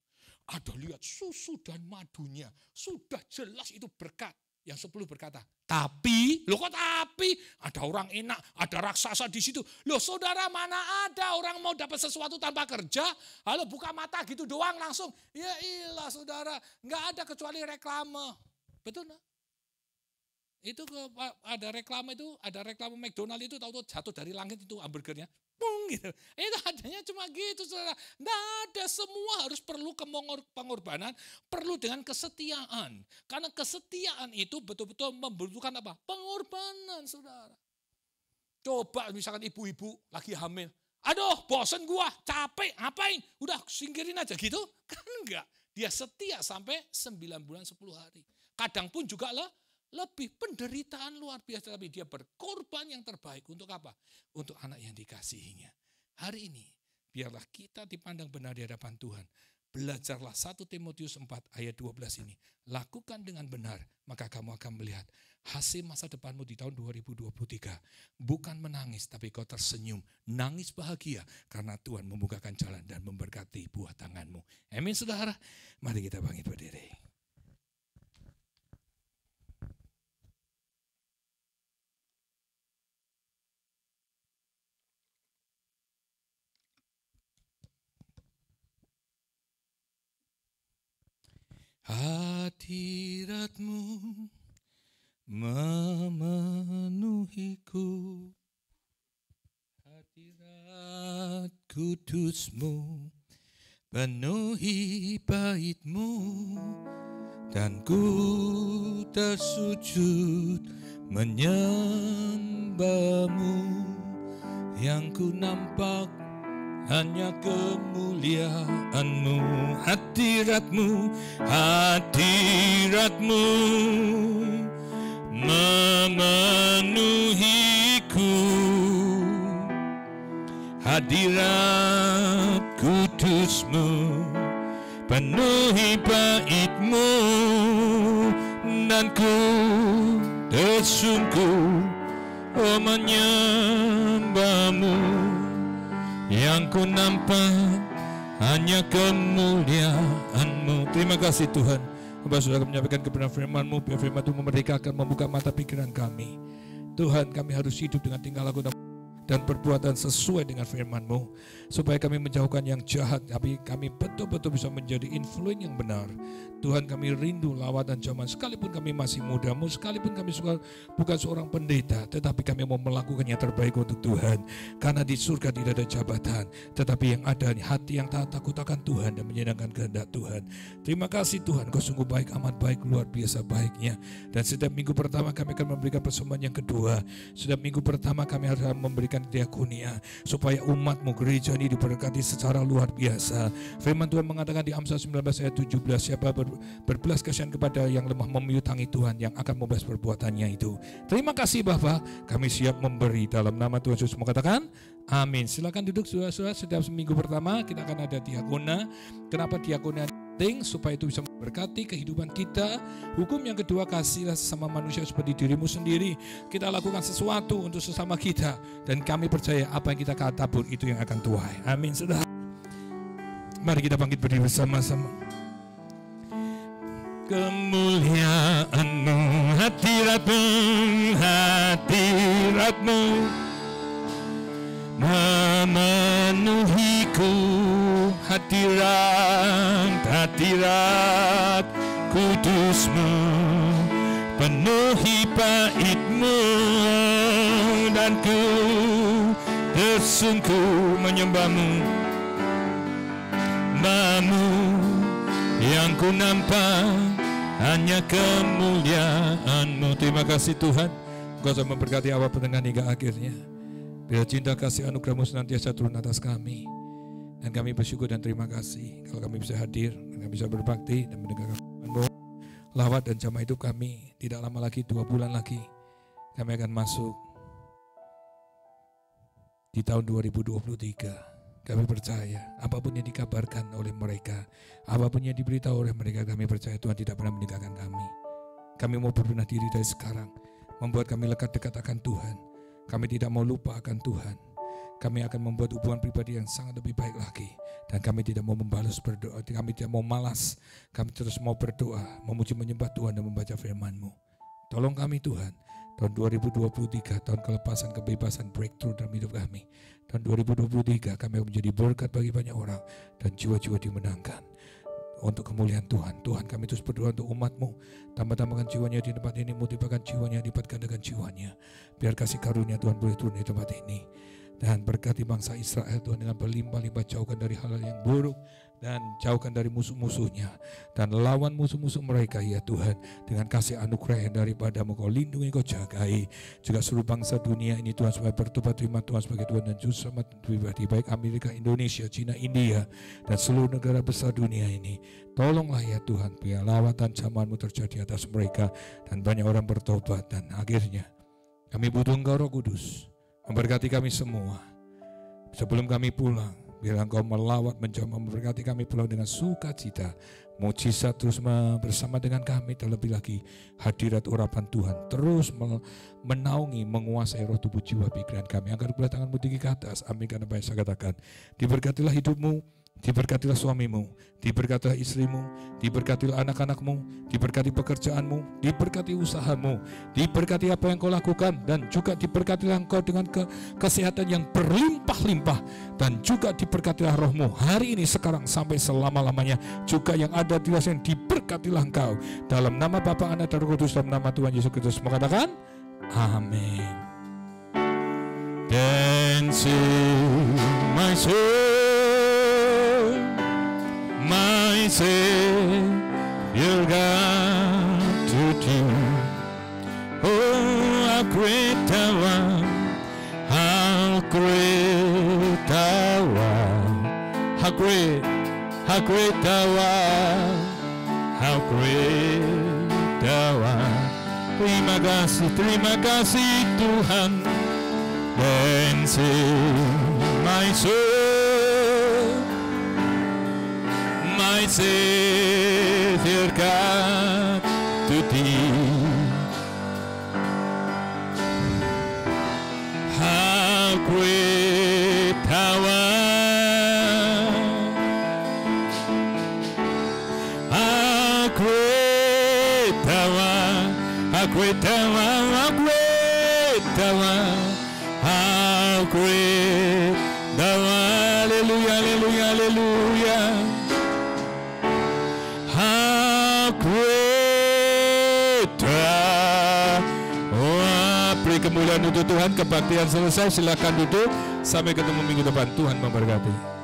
ada lihat susu dan madunya. Sudah jelas itu berkat. Yang 10 berkata, tapi, loh kok tapi? Ada orang enak, ada raksasa di situ. Loh saudara, mana ada orang mau dapat sesuatu tanpa kerja? Halo, buka mata gitu doang langsung. Ya ilah saudara, nggak ada kecuali reklame. Betul nggak? Itu ada reklame McDonald itu tahu-tahu jatuh dari langit itu hamburgernya. Pung gitu. Itu adanya cuma gitu saudara. Nggak ada, semua harus perlu pengorbanan, perlu dengan kesetiaan. Karena kesetiaan itu betul-betul membutuhkan apa? Pengorbanan saudara. Coba misalkan ibu-ibu lagi hamil. Aduh bosen gua, capek, ngapain? Udah singkirin aja gitu. Kan enggak. Dia setia sampai 9 bulan 10 hari. Kadang pun juga lebih penderitaan luar biasa, tapi dia berkorban yang terbaik untuk apa? Untuk anak yang dikasihinya. Hari ini, biarlah kita dipandang benar di hadapan Tuhan. Belajarlah 1 Timotius 4 ayat 12 ini. Lakukan dengan benar, maka kamu akan melihat hasil masa depanmu di tahun 2023. Bukan menangis, tapi kau tersenyum. Nangis bahagia, karena Tuhan membukakan jalan dan memberkati buah tanganmu. Amin saudara. Mari kita bangkit berdiri. Hadirat-Mu memenuhiku, hadirat kudus-Mu penuhi bait-Mu, dan ku tersujud menyembah-Mu. Yang ku nampak hanya kemuliaan-Mu, hadirat-Mu, hadirat-Mu memenuhiku, hadirat kudus-Mu penuhi bait-Mu, dan ku tersungguh menyembah-Mu. Yang ku nampak hanya kemuliaan-Mu. Terima kasih Tuhan. Bapak Saudara menyampaikan kebenaran firman-Mu, biar firman itu memerdekakan, membuka mata pikiran kami. Tuhan, kami harus hidup dengan tingkah laku dan perbuatan sesuai dengan firman-Mu, supaya kami menjauhkan yang jahat, tapi kami betul-betul bisa menjadi influence yang benar. Tuhan, kami rindu lawatan zaman, sekalipun kami masih muda, sekalipun kami bukan seorang pendeta, tetapi kami mau melakukan yang terbaik untuk Tuhan. Karena di surga tidak ada jabatan, tetapi yang ada hati yang taat takut akan Tuhan dan menyenangkan kehendak Tuhan. Terima kasih Tuhan, Kau sungguh baik, amat baik, luar biasa baiknya. Dan setiap minggu pertama kami akan memberikan persembahan yang kedua. Setiap minggu pertama kami akan memberikan diakonia, supaya umat-Mu, gereja ini diberkati secara luar biasa. Firman Tuhan mengatakan di Amsal 19 ayat 17, siapa berbelas kasihan kepada yang lemah memiutangi Tuhan, yang akan membalas perbuatannya itu. Terima kasih Bapa, kami siap memberi dalam nama Tuhan Yesus. Katakan amin. Silakan duduk saudara-saudara. Setiap minggu pertama kita akan ada diakona. Kenapa diakona penting? Supaya itu bisa memberkati kehidupan kita. Hukum yang kedua, kasihlah sesama manusia seperti dirimu sendiri. Kita lakukan sesuatu untuk sesama kita, dan kami percaya apa yang kita tabur itu yang akan tuai. Amin saudara. Mari kita bangkit berdiri bersama-sama. kemuliaan-Mu, hadirat-Mu, hadirat-Mu memenuhiku, hadirat kudus-Mu penuhi bait-Mu, dan ku tersungkur menyembah-Mu. Mamu yang ku nampak hanya kemuliaan-Mu. Terima kasih Tuhan, Engkau sudah memberkati awal pertengahan hingga akhirnya. Biar cinta kasih anugerah-Mu senantiasa turun atas kami. Dan kami bersyukur dan terima kasih kalau kami bisa hadir, dan kami bisa berbakti dan mendengarkan firman-Mu. Lawat dan jamaah hidup kami tidak lama lagi, 2 bulan lagi kami akan masuk di tahun 2023. Kami percaya apapun yang dikabarkan oleh mereka, apapun yang diberitahu oleh mereka, kami percaya Tuhan tidak pernah meninggalkan kami. Kami mau berbenah diri dari sekarang, membuat kami lekat dekat akan Tuhan. Kami tidak mau lupa akan Tuhan. Kami akan membuat hubungan pribadi yang sangat lebih baik lagi. Dan kami tidak mau membalas berdoa, kami tidak mau malas. Kami terus mau berdoa, memuji menyembah Tuhan dan membaca firman-Mu. Tolong kami Tuhan, tahun 2023, tahun kelepasan, kebebasan, breakthrough dalam hidup kami. Tahun 2023 kami akan menjadi berkat bagi banyak orang dan jiwa-jiwa dimenangkan untuk kemuliaan Tuhan. Tuhan, kami terus berdoa untuk umat-Mu. Tambah-tambahkan jiwanya di tempat ini, multiplikan jiwanya, lipatkan dengan jiwanya. Biar kasih karunia Tuhan boleh turun di tempat ini. Dan berkati bangsa Israel Tuhan dengan berlimpah-limpah, jauhkan dari hal-hal yang buruk dan jauhkan dari musuh-musuhnya dan lawan musuh-musuh mereka ya Tuhan, dengan kasih anugerah yang daripada-Mu. Kau lindungi, Kau jagai juga seluruh bangsa dunia ini Tuhan, supaya bertobat terima Tuhan sebagai Tuhan dan Juru Selamat pribadi, baik Amerika, Indonesia, Cina, India dan seluruh negara besar dunia ini. Tolonglah ya Tuhan, biar lawatan jamaah-Mu terjadi atas mereka dan banyak orang bertobat. Dan akhirnya kami butuh Engkau Roh Kudus memberkati kami semua. Sebelum kami pulang, biar Engkau melawat, menjamah, memberkati kami pulang dengan sukacita. Mujizat terus bersama dengan kami, terlebih lagi hadirat urapan Tuhan terus menaungi, menguasai roh, tubuh, jiwa, pikiran kami. Angkat kedua tangan-Mu tinggi ke atas. Amin. Karena apa yang saya katakan, diberkatilah hidupmu, diberkatilah suamimu, diberkatilah istrimu, diberkatilah anak-anakmu, diberkati pekerjaanmu, diberkati usahamu, diberkati apa yang kau lakukan, dan juga diberkatilah engkau dengan kesehatan yang berlimpah-limpah, dan juga diberkatilah rohmu hari ini, sekarang, sampai selama-lamanya. Juga yang ada di luar sana, diberkatilah engkau. Dalam nama Bapa, Anak, dan Roh Kudus, dalam nama Tuhan Yesus Kristus, mengatakan amin. Then sing my soul, my Savior God to thee. Oh, how great thou art, how great thou art, how great thou art, how great thou art. Terima kasih Tuhan. Then sing my soul, my Savior God to thee. How great thou art, how great thou art, how great thou art, how great thou art. How great thou art, hallelujah, hallelujah, hallelujah. How great thou art. Beri kemuliaan untuk Tuhan, kebaktian selesai, silakan duduk. Sampai ketemu minggu depan, Tuhan memberkati.